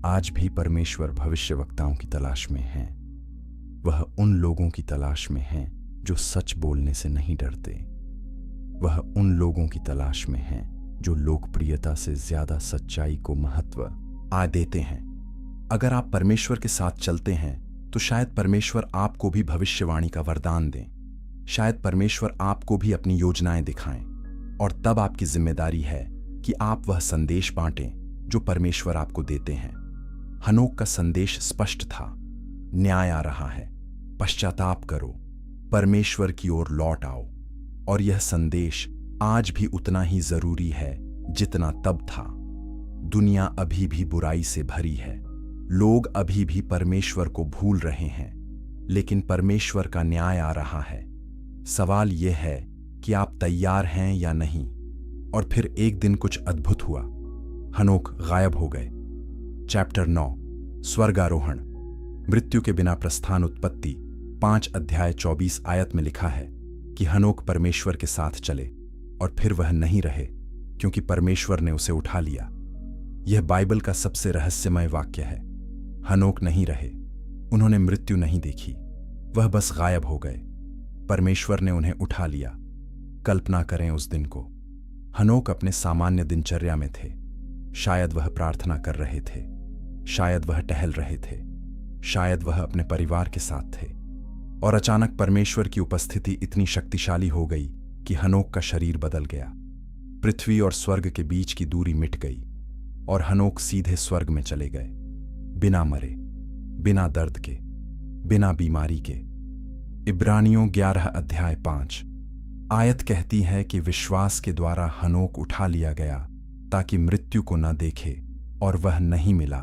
आज भी परमेश्वर भविष्यवक्ताओं की तलाश में हैं। वह उन लोगों की तलाश में हैं जो सच बोलने से नहीं डरते। वह उन लोगों की तलाश में हैं जो लोकप्रियता से ज्यादा सच्चाई को महत्व देते हैं। अगर आप परमेश्वर के साथ चलते हैं तो शायद परमेश्वर आपको भी भविष्यवाणी का वरदान दें। शायद परमेश्वर आपको भी अपनी योजनाएं दिखाएं और तब आपकी जिम्मेदारी है कि आप वह संदेश बांटें जो परमेश्वर आपको देते हैं। हनोक का संदेश स्पष्ट था, न्याय आ रहा है, पश्चाताप करो, परमेश्वर की ओर लौट आओ। और यह संदेश आज भी उतना ही जरूरी है जितना तब था। दुनिया अभी भी बुराई से भरी है। लोग अभी भी परमेश्वर को भूल रहे हैं, लेकिन परमेश्वर का न्याय आ रहा है। सवाल यह है कि आप तैयार हैं या नहीं। और फिर एक दिन कुछ अद्भुत हुआ। हनोक गायब हो गए। चैप्टर 9, स्वर्गारोहण। मृत्यु के बिना प्रस्थान। उत्पत्ति 5 अध्याय 24 आयत में लिखा है कि हनोक परमेश्वर के साथ चले और फिर वह नहीं रहे क्योंकि परमेश्वर ने उसे उठा लिया। यह बाइबल का सबसे रहस्यमय वाक्य है। हनोक नहीं रहे, उन्होंने मृत्यु नहीं देखी, वह बस गायब हो गए। परमेश्वर ने उन्हें उठा लिया। कल्पना करें उस दिन को। हनोक अपने सामान्य दिनचर्या में थे। शायद वह प्रार्थना कर रहे थे, शायद वह टहल रहे थे, शायद वह अपने परिवार के साथ थे। और अचानक परमेश्वर की उपस्थिति इतनी शक्तिशाली हो गई कि हनोक का शरीर बदल गया। पृथ्वी और स्वर्ग के बीच की दूरी मिट गई और हनोक सीधे स्वर्ग में चले गए, बिना मरे, बिना दर्द के, बिना बीमारी के। इब्रानियों 11 अध्याय 5 आयत कहती है कि विश्वास के द्वारा हनोक उठा लिया गया ताकि मृत्यु को न देखे, और वह नहीं मिला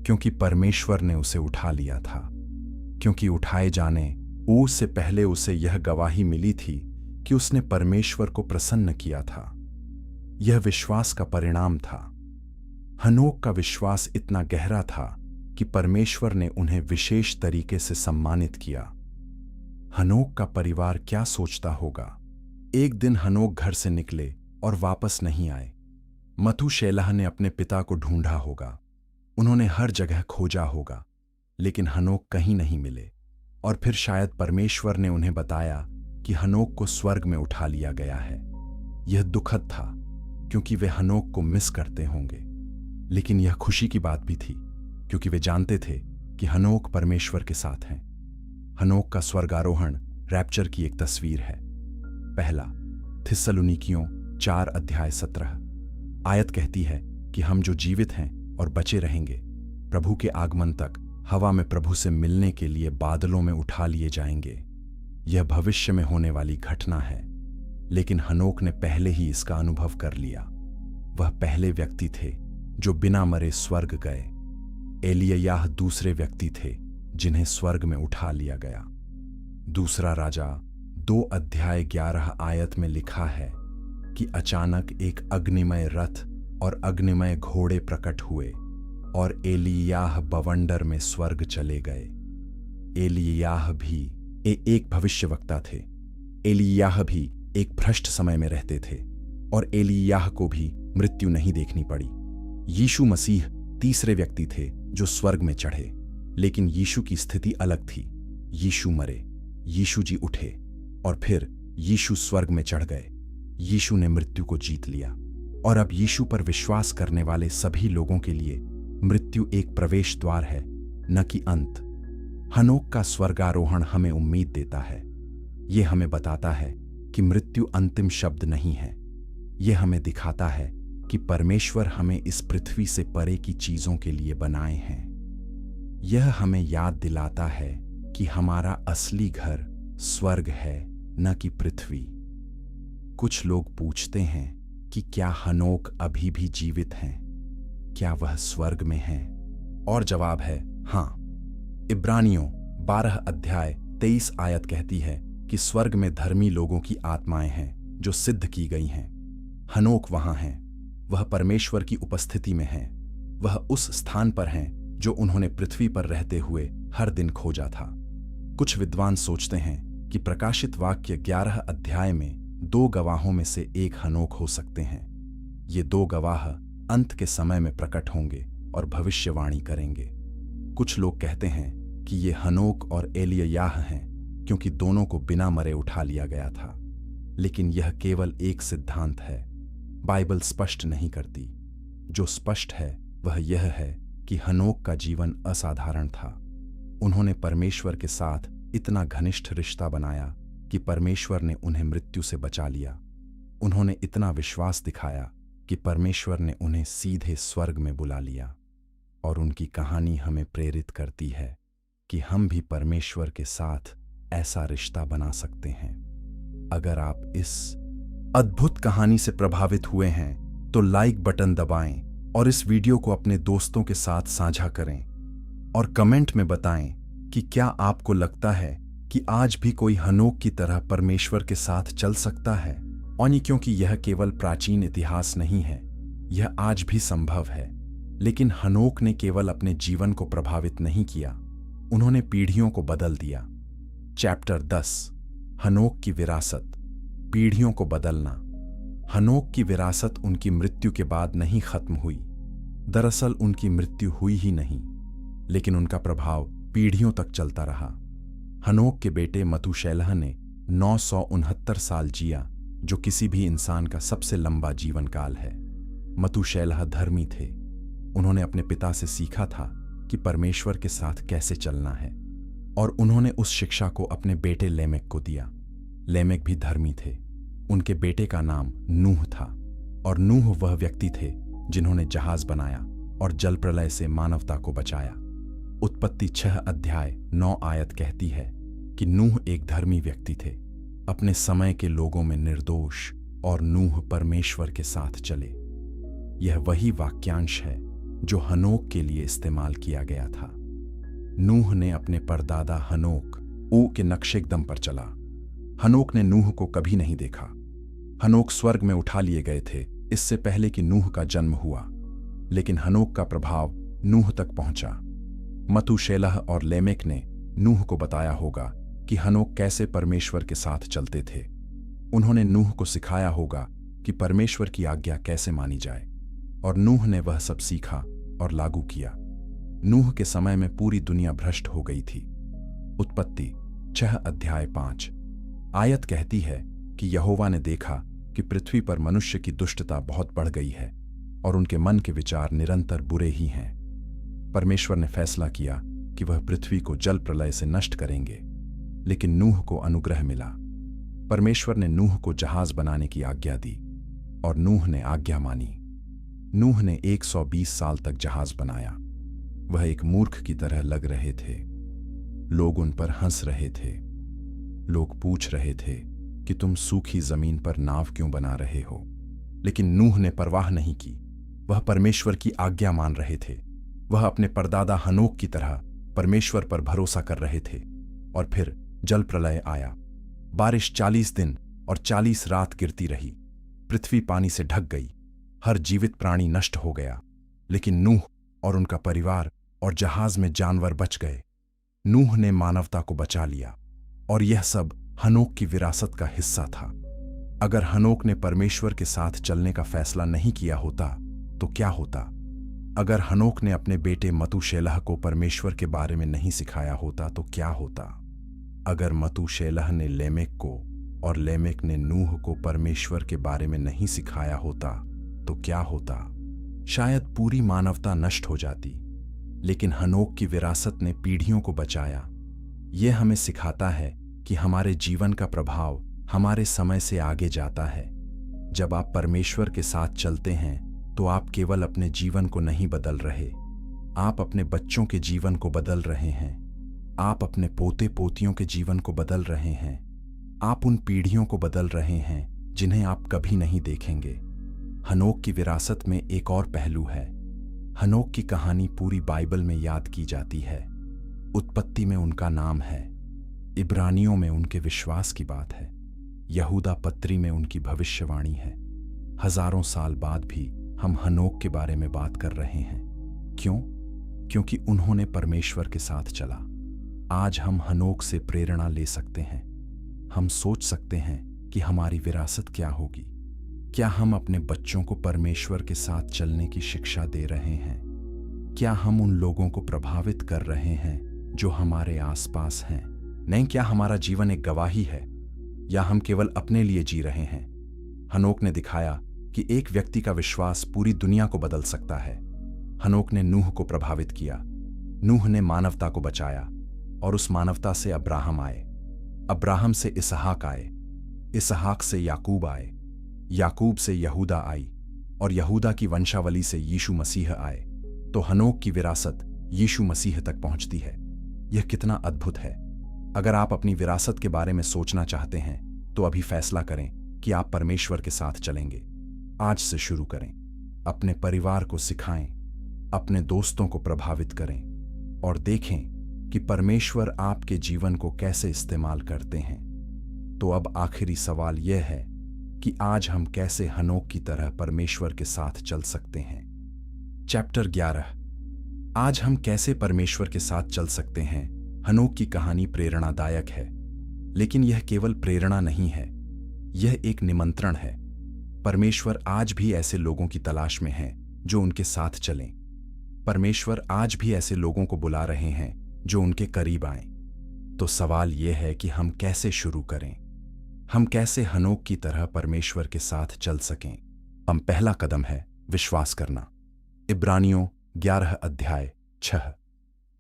क्योंकि परमेश्वर ने उसे उठा लिया था। क्योंकि उठाए जाने से पहले उसे यह गवाही मिली थी कि उसने परमेश्वर को प्रसन्न किया था। यह विश्वास का परिणाम था। हनोक का विश्वास इतना गहरा था कि परमेश्वर ने उन्हें विशेष तरीके से सम्मानित किया। हनोक का परिवार क्या सोचता होगा? एक दिन हनोक घर से निकले और वापस नहीं आए। मतूशेलह ने अपने पिता को ढूंढा होगा, उन्होंने हर जगह खोजा होगा, लेकिन हनोक कहीं नहीं मिले। और फिर शायद परमेश्वर ने उन्हें बताया कि हनोक को स्वर्ग में उठा लिया गया है। यह दुखद था क्योंकि वे हनोक को मिस करते होंगे, लेकिन यह खुशी की बात भी थी क्योंकि वे जानते थे कि हनोक परमेश्वर के साथ हैं। हनोक का स्वर्गारोहण रैप्चर की एक तस्वीर है। पहला थिस्सलुनीकियों 4 अध्याय 17 आयत कहती है कि हम जो जीवित हैं और बचे रहेंगे प्रभु के आगमन तक हवा में प्रभु से मिलने के लिए बादलों में उठा लिए जाएंगे। यह भविष्य में होने वाली घटना है, लेकिन हनोक ने पहले ही इसका अनुभव कर लिया। वह पहले व्यक्ति थे जो बिना मरे स्वर्ग गए। एलिय्याह दूसरे व्यक्ति थे जिन्हें स्वर्ग में उठा लिया गया। दूसरा राजा 2 अध्याय 11 आयत में लिखा है कि अचानक एक अग्निमय रथ और अग्निमय घोड़े प्रकट हुए, और एलियाह बवंडर में स्वर्ग चले गए। एलियाह भी एक भविष्यवक्ता थे। एलियाह भी एक भ्रष्ट समय में रहते थे, और एलियाह को भी मृत्यु नहीं देखनी पड़ी। यीशु मसीह तीसरे व्यक्ति थे जो स्वर्ग में चढ़े, लेकिन यीशु की स्थिति अलग थी। यीशु मरे, यीशु जी उठे, और फिर यीशु स्वर्ग में चढ़ गए। यीशु ने मृत्यु को जीत लिया, और अब यीशु पर विश्वास करने वाले सभी लोगों के लिए मृत्यु एक प्रवेश द्वार है, न कि अंत। हनोक का स्वर्गारोहण हमें उम्मीद देता है। यह हमें बताता है कि मृत्यु अंतिम शब्द नहीं है। यह हमें दिखाता है कि परमेश्वर हमें इस पृथ्वी से परे की चीजों के लिए बनाए हैं। यह हमें याद दिलाता है कि हमारा असली घर स्वर्ग है, न कि पृथ्वी। कुछ लोग पूछते हैं कि क्या हनोक अभी भी जीवित हैं? क्या वह स्वर्ग में हैं? और जवाब है हाँ। इब्रानियों 12 अध्याय 23 आयत कहती है कि स्वर्ग में धर्मी लोगों की आत्माएं हैं जो सिद्ध की गई हैं। हनोक वहां हैं, वह परमेश्वर की उपस्थिति में हैं। वह उस स्थान पर हैं जो उन्होंने पृथ्वी पर रहते हुए हर दिन खोजा था। कुछ विद्वान सोचते हैं कि प्रकाशित वाक्य 11 अध्याय में 2 गवाहों में से एक हनोक हो सकते हैं। ये 2 गवाह अंत के समय में प्रकट होंगे और भविष्यवाणी करेंगे। कुछ लोग कहते हैं कि ये हनोक और एलियाह हैं, क्योंकि दोनों को बिना मरे उठा लिया गया था। लेकिन यह केवल एक सिद्धांत है, बाइबल स्पष्ट नहीं करती। जो स्पष्ट है वह यह है कि हनोक का जीवन असाधारण था। उन्होंने परमेश्वर के साथ इतना घनिष्ठ रिश्ता बनाया कि परमेश्वर ने उन्हें मृत्यु से बचा लिया। उन्होंने इतना विश्वास दिखाया कि परमेश्वर ने उन्हें सीधे स्वर्ग में बुला लिया। और उनकी कहानी हमें प्रेरित करती है कि हम भी परमेश्वर के साथ ऐसा रिश्ता बना सकते हैं। अगर आप इस अद्भुत कहानी से प्रभावित हुए हैं तो लाइक बटन दबाएं और इस वीडियो को अपने दोस्तों के साथ साझा करें, और कमेंट में बताएं कि क्या आपको लगता है कि आज भी कोई हनोक की तरह परमेश्वर के साथ चल सकता है। और क्योंकि यह केवल प्राचीन इतिहास नहीं है, यह आज भी संभव है। लेकिन हनोक ने केवल अपने जीवन को प्रभावित नहीं किया, उन्होंने पीढ़ियों को बदल दिया। चैप्टर 10, हनोक की विरासत। पीढ़ियों को बदलना। हनोक की विरासत उनकी मृत्यु के बाद नहीं खत्म हुई। दरअसल उनकी मृत्यु हुई ही नहीं, लेकिन उनका प्रभाव पीढ़ियों तक चलता रहा। हनोक के बेटे मतुशेलह ने 969 साल जिया, जो किसी भी इंसान का सबसे लंबा जीवन काल है। मतुशेलह धर्मी थे। उन्होंने अपने पिता से सीखा था कि परमेश्वर के साथ कैसे चलना है, और उन्होंने उस शिक्षा को अपने बेटे लेमेक को दिया। लेमेक भी धर्मी थे। उनके बेटे का नाम नूह था, और नूह वह व्यक्ति थे जिन्होंने जहाज बनाया और जल प्रलय से मानवता को बचाया। उत्पत्ति 6 अध्याय 9 आयत कहती है कि नूह एक धर्मी व्यक्ति थे, अपने समय के लोगों में निर्दोष, और नूह परमेश्वर के साथ चले। यह वही वाक्यांश है जो हनोक के लिए इस्तेमाल किया गया था। नूह ने अपने परदादा हनोक के नक्शेकदम पर चला। हनोक ने नूह को कभी नहीं देखा। हनोक स्वर्ग में उठा लिए गए थे इससे पहले कि नूह का जन्म हुआ, लेकिन हनोक का प्रभाव नूह तक पहुंचा। मतुशेलह और लेमेक ने नूह को बताया होगा कि हनोक कैसे परमेश्वर के साथ चलते थे। उन्होंने नूह को सिखाया होगा कि परमेश्वर की आज्ञा कैसे मानी जाए, और नूह ने वह सब सीखा और लागू किया। नूह के समय में पूरी दुनिया भ्रष्ट हो गई थी। उत्पत्ति 6 अध्याय 5 आयत कहती है कि यहोवा ने देखा कि पृथ्वी पर मनुष्य की दुष्टता बहुत बढ़ गई है, और उनके मन के विचार निरंतर बुरे ही हैं। परमेश्वर ने फैसला किया कि वह पृथ्वी को जल प्रलय से नष्ट करेंगे, लेकिन नूह को अनुग्रह मिला। परमेश्वर ने नूह को जहाज बनाने की आज्ञा दी, और नूह ने आज्ञा मानी। नूह ने 120 साल तक जहाज बनाया। वह एक मूर्ख की तरह लग रहे थे। लोग उन पर हंस रहे थे। लोग पूछ रहे थे कि तुम सूखी जमीन पर नाव क्यों बना रहे हो, लेकिन नूह ने परवाह नहीं की। वह परमेश्वर की आज्ञा मान रहे थे। वह अपने परदादा हनोक की तरह परमेश्वर पर भरोसा कर रहे थे। और फिर जल प्रलय आया। बारिश 40 दिन और 40 रात गिरती रही। पृथ्वी पानी से ढक गई। हर जीवित प्राणी नष्ट हो गया, लेकिन नूह और उनका परिवार और जहाज में जानवर बच गए। नूह ने मानवता को बचा लिया, और यह सब हनोक की विरासत का हिस्सा था। अगर हनोक ने परमेश्वर के साथ चलने का फैसला नहीं किया होता तो क्या होता? अगर हनोक ने अपने बेटे मतूशेलह को परमेश्वर के बारे में नहीं सिखाया होता तो क्या होता? अगर मतूशेलह ने लेमेक को और लेमेक ने नूह को परमेश्वर के बारे में नहीं सिखाया होता तो क्या होता? शायद पूरी मानवता नष्ट हो जाती। लेकिन हनोक की विरासत ने पीढ़ियों को बचाया। यह हमें सिखाता है कि हमारे जीवन का प्रभाव हमारे समय से आगे जाता है। जब आप परमेश्वर के साथ चलते हैं तो आप केवल अपने जीवन को नहीं बदल रहे, आप अपने बच्चों के जीवन को बदल रहे हैं, आप अपने पोते पोतियों के जीवन को बदल रहे हैं, आप उन पीढ़ियों को बदल रहे हैं जिन्हें आप कभी नहीं देखेंगे। हनोक की विरासत में एक और पहलू है। हनोक की कहानी पूरी बाइबल में याद की जाती है। उत्पत्ति में उनका नाम है, इब्रानियों में उनके विश्वास की बात है, यहूदा पत्री में उनकी भविष्यवाणी है। हजारों साल बाद भी हम हनोक के बारे में बात कर रहे हैं। क्यों? क्योंकि उन्होंने परमेश्वर के साथ चला। आज हम हनोक से प्रेरणा ले सकते हैं। हम सोच सकते हैं कि हमारी विरासत क्या होगी। क्या हम अपने बच्चों को परमेश्वर के साथ चलने की शिक्षा दे रहे हैं? क्या हम उन लोगों को प्रभावित कर रहे हैं जो हमारे आसपास हैं? नहीं, क्या हमारा जीवन एक गवाही है या हम केवल अपने लिए जी रहे हैं? हनोक ने दिखाया कि एक व्यक्ति का विश्वास पूरी दुनिया को बदल सकता है। हनोक ने नूह को प्रभावित किया, नूह ने मानवता को बचाया, और उस मानवता से अब्राहम आए, अब्राहम से इसहाक आए, इसहाक से याकूब आए, याकूब से यहूदा आई, और यहूदा की वंशावली से यीशु मसीह आए। तो हनोक की विरासत यीशु मसीह तक पहुंचती है। यह कितना अद्भुत है। अगर आप अपनी विरासत के बारे में सोचना चाहते हैं तो अभी फैसला करें कि आप परमेश्वर के साथ चलेंगे। आज से शुरू करें। अपने परिवार को सिखाएं, अपने दोस्तों को प्रभावित करें, और देखें कि परमेश्वर आपके जीवन को कैसे इस्तेमाल करते हैं। तो अब आखिरी सवाल यह है कि आज हम कैसे हनोक की तरह परमेश्वर के साथ चल सकते हैं। चैप्टर 11। आज हम कैसे परमेश्वर के साथ चल सकते हैं। हनोक की कहानी प्रेरणादायक है, लेकिन यह केवल प्रेरणा नहीं है, यह एक निमंत्रण है। परमेश्वर आज भी ऐसे लोगों की तलाश में है जो उनके साथ चलें। परमेश्वर आज भी ऐसे लोगों को बुला रहे हैं जो उनके करीब आएं। तो सवाल यह है कि हम कैसे शुरू करें, हम कैसे हनोक की तरह परमेश्वर के साथ चल सकें। पहला कदम है विश्वास करना। इब्रानियों 11 अध्याय 6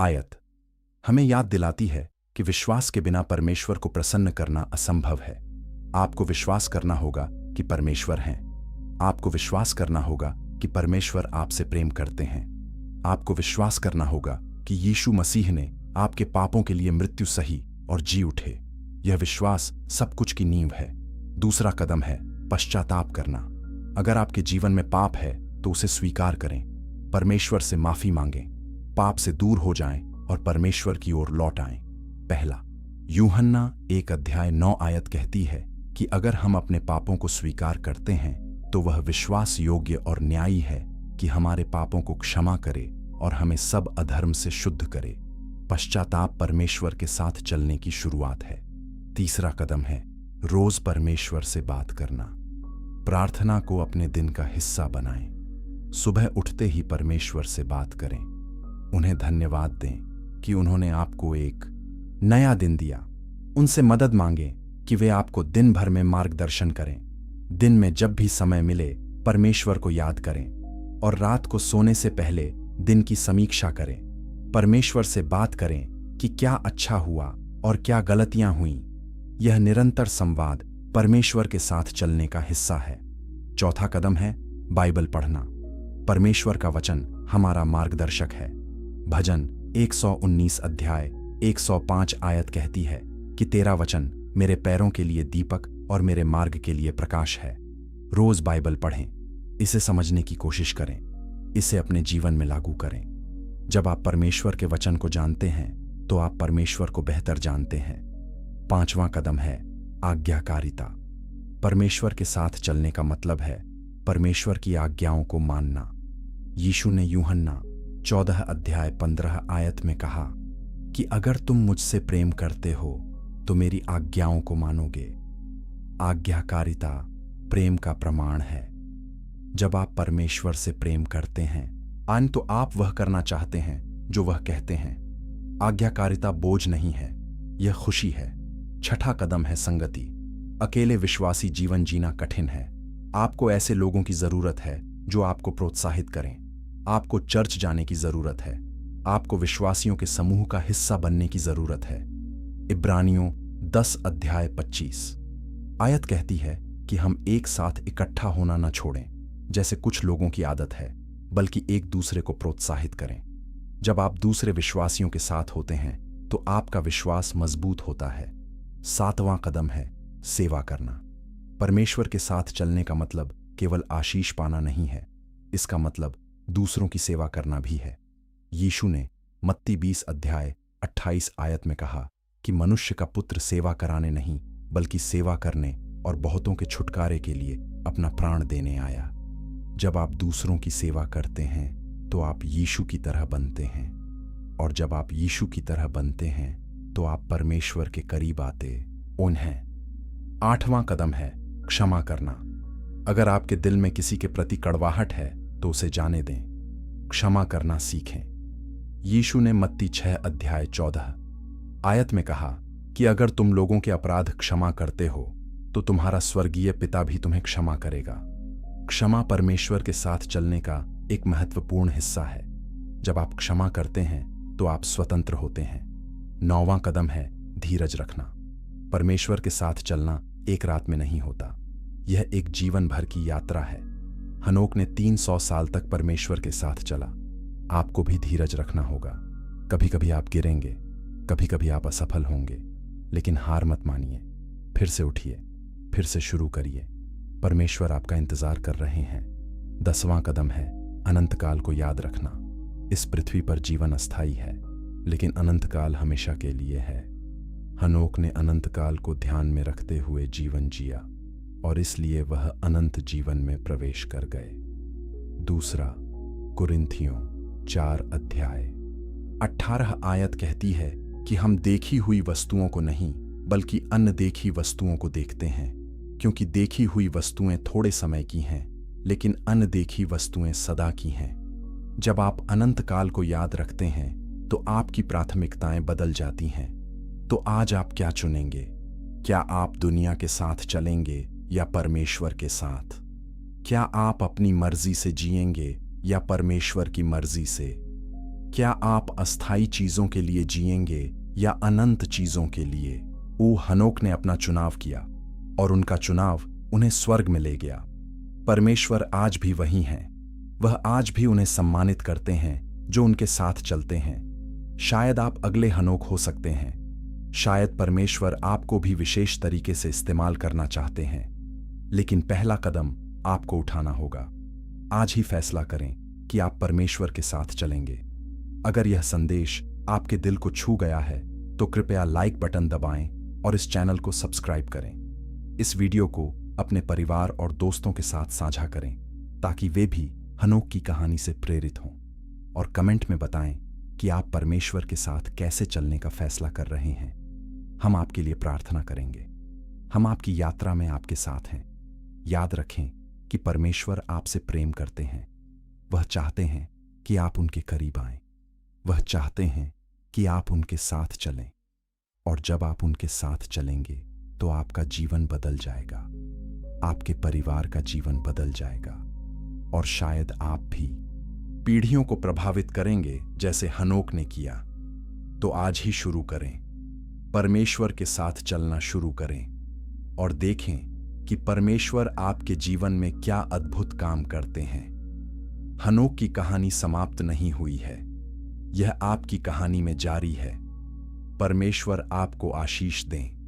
आयत हमें याद दिलाती है कि विश्वास के बिना परमेश्वर को प्रसन्न करना असंभव है। आपको विश्वास करना होगा कि परमेश्वर हैं। आपको विश्वास करना होगा कि परमेश्वर आपसे प्रेम करते हैं। आपको विश्वास करना होगा कि यीशु मसीह ने आपके पापों के लिए मृत्यु सही और जी उठे। यह विश्वास सब कुछ की नींव है। दूसरा कदम है पश्चाताप करना। अगर आपके जीवन में पाप है तो उसे स्वीकार करें, परमेश्वर से माफी मांगें, पाप से दूर हो जाएं और परमेश्वर की ओर लौट आएं। पहला यूहन्ना 1 अध्याय 9 आयत कहती है कि अगर हम अपने पापों को स्वीकार करते हैं तो वह विश्वास योग्य और न्यायी है कि हमारे पापों को क्षमा करे और हमें सब अधर्म से शुद्ध करे। पश्चाताप परमेश्वर के साथ चलने की शुरुआत है। तीसरा कदम है रोज परमेश्वर से बात करना। प्रार्थना को अपने दिन का हिस्सा बनाएं। सुबह उठते ही परमेश्वर से बात करें। उन्हें धन्यवाद दें कि उन्होंने आपको एक नया दिन दिया। उनसे मदद मांगें कि वे आपको दिन भर में मार्गदर्शन करें। दिन में जब भी समय मिले परमेश्वर को याद करें, और रात को सोने से पहले दिन की समीक्षा करें। परमेश्वर से बात करें कि क्या अच्छा हुआ और क्या गलतियां हुईं। यह निरंतर संवाद परमेश्वर के साथ चलने का हिस्सा है। चौथा कदम है बाइबल पढ़ना। परमेश्वर का वचन हमारा मार्गदर्शक है। भजन 119 अध्याय 105 आयत कहती है कि तेरा वचन मेरे पैरों के लिए दीपक और मेरे मार्ग के लिए प्रकाश है। रोज बाइबल पढ़ें, इसे समझने की कोशिश करें, इसे अपने जीवन में लागू करें। जब आप परमेश्वर के वचन को जानते हैं तो आप परमेश्वर को बेहतर जानते हैं। पांचवां कदम है आज्ञाकारिता। परमेश्वर के साथ चलने का मतलब है परमेश्वर की आज्ञाओं को मानना। यीशु ने यूहन्ना 14 अध्याय 15 आयत में कहा कि अगर तुम मुझसे प्रेम करते हो तो मेरी आज्ञाओं को मानोगे। आज्ञाकारिता प्रेम का प्रमाण है। जब आप परमेश्वर से प्रेम करते हैं तो आप वह करना चाहते हैं जो वह कहते हैं। आज्ञाकारिता बोझ नहीं है, यह खुशी है। छठा कदम है संगति। अकेले विश्वासी जीवन जीना कठिन है। आपको ऐसे लोगों की जरूरत है जो आपको प्रोत्साहित करें। आपको चर्च जाने की जरूरत है। आपको विश्वासियों के समूह का हिस्सा बनने की जरूरत है। इब्रानियों 10 अध्याय 25 आयत कहती है कि हम एक साथ इकट्ठा होना न छोड़ें जैसे कुछ लोगों की आदत है, बल्कि एक दूसरे को प्रोत्साहित करें। जब आप दूसरे विश्वासियों के साथ होते हैं तो आपका विश्वास मजबूत होता है। सातवां कदम है सेवा करना। परमेश्वर के साथ चलने का मतलब केवल आशीष पाना नहीं है, इसका मतलब दूसरों की सेवा करना भी है। यीशु ने मत्ती 20 अध्याय 28 आयत में कहा कि मनुष्य का पुत्र सेवा कराने नहीं बल्कि सेवा करने और बहुतों के छुटकारे के लिए अपना प्राण देने आया। जब आप दूसरों की सेवा करते हैं तो आप यीशु की तरह बनते हैं, और जब आप यीशु की तरह बनते हैं तो आप परमेश्वर के करीब आते हैं। आठवां कदम है क्षमा करना। अगर आपके दिल में किसी के प्रति कड़वाहट है तो उसे जाने दें। क्षमा करना सीखें। यीशु ने मत्ती 6 अध्याय 14 आयत में कहा कि अगर तुम लोगों के अपराध क्षमा करते हो तो तुम्हारा स्वर्गीय पिता भी तुम्हें क्षमा करेगा। क्षमा परमेश्वर के साथ चलने का एक महत्वपूर्ण हिस्सा है। जब आप क्षमा करते हैं तो आप स्वतंत्र होते हैं। 9वां कदम है धीरज रखना। परमेश्वर के साथ चलना एक रात में नहीं होता, यह एक जीवन भर की यात्रा है। हनोक ने 300 साल तक परमेश्वर के साथ चला। आपको भी धीरज रखना होगा। कभी कभी आप गिरेंगे, कभी कभी आप असफल होंगे, लेकिन हार मत मानिए। फिर से उठिए, फिर से शुरू करिए। परमेश्वर आपका इंतजार कर रहे हैं। 10वां कदम है अनंत काल को याद रखना। इस पृथ्वी पर जीवन अस्थायी है, लेकिन अनंत काल हमेशा के लिए है। हनोक ने अनंत काल को ध्यान में रखते हुए जीवन जिया, और इसलिए वह अनंत जीवन में प्रवेश कर गए। दूसरा कुरिन्थियों 4 अध्याय 18 आयत कहती है कि हम देखी हुई वस्तुओं को नहीं बल्कि अनदेखी वस्तुओं को देखते हैं, क्योंकि देखी हुई वस्तुएं थोड़े समय की हैं लेकिन अनदेखी वस्तुएं सदा की हैं। जब आप अनंत काल को याद रखते हैं तो आपकी प्राथमिकताएं बदल जाती हैं। तो आज आप क्या चुनेंगे? क्या आप दुनिया के साथ चलेंगे या परमेश्वर के साथ? क्या आप अपनी मर्जी से जिएंगे या परमेश्वर की मर्जी से? क्या आप अस्थायी चीजों के लिए जिएंगे या अनंत चीजों के लिए? हनोक ने अपना चुनाव किया और उनका चुनाव उन्हें स्वर्ग में ले गया। परमेश्वर आज भी वही हैं। वह आज भी उन्हें सम्मानित करते हैं जो उनके साथ चलते हैं। शायद आप अगले हनोक हो सकते हैं। शायद परमेश्वर आपको भी विशेष तरीके से इस्तेमाल करना चाहते हैं, लेकिन पहला कदम आपको उठाना होगा। आज ही फैसला करें कि आप परमेश्वर के साथ चलेंगे। अगर यह संदेश आपके दिल को छू गया है तो कृपया लाइक बटन दबाएं और इस चैनल को सब्सक्राइब करें। इस वीडियो को अपने परिवार और दोस्तों के साथ साझा करें ताकि वे भी हनोक की कहानी से प्रेरित हों, और कमेंट में बताएं कि आप परमेश्वर के साथ कैसे चलने का फैसला कर रहे हैं। हम आपके लिए प्रार्थना करेंगे। हम आपकी यात्रा में आपके साथ हैं। याद रखें कि परमेश्वर आपसे प्रेम करते हैं। वह चाहते हैं कि आप उनके करीब आएं। वह चाहते हैं कि आप उनके साथ चलें, और जब आप उनके साथ चलेंगे तो आपका जीवन बदल जाएगा, आपके परिवार का जीवन बदल जाएगा, और शायद आप भी पीढ़ियों को प्रभावित करेंगे जैसे हनोक ने किया। तो आज ही शुरू करें, परमेश्वर के साथ चलना शुरू करें, और देखें कि परमेश्वर आपके जीवन में क्या अद्भुत काम करते हैं। हनोक की कहानी समाप्त नहीं हुई है, यह आपकी कहानी में जारी है। परमेश्वर आपको आशीष दें।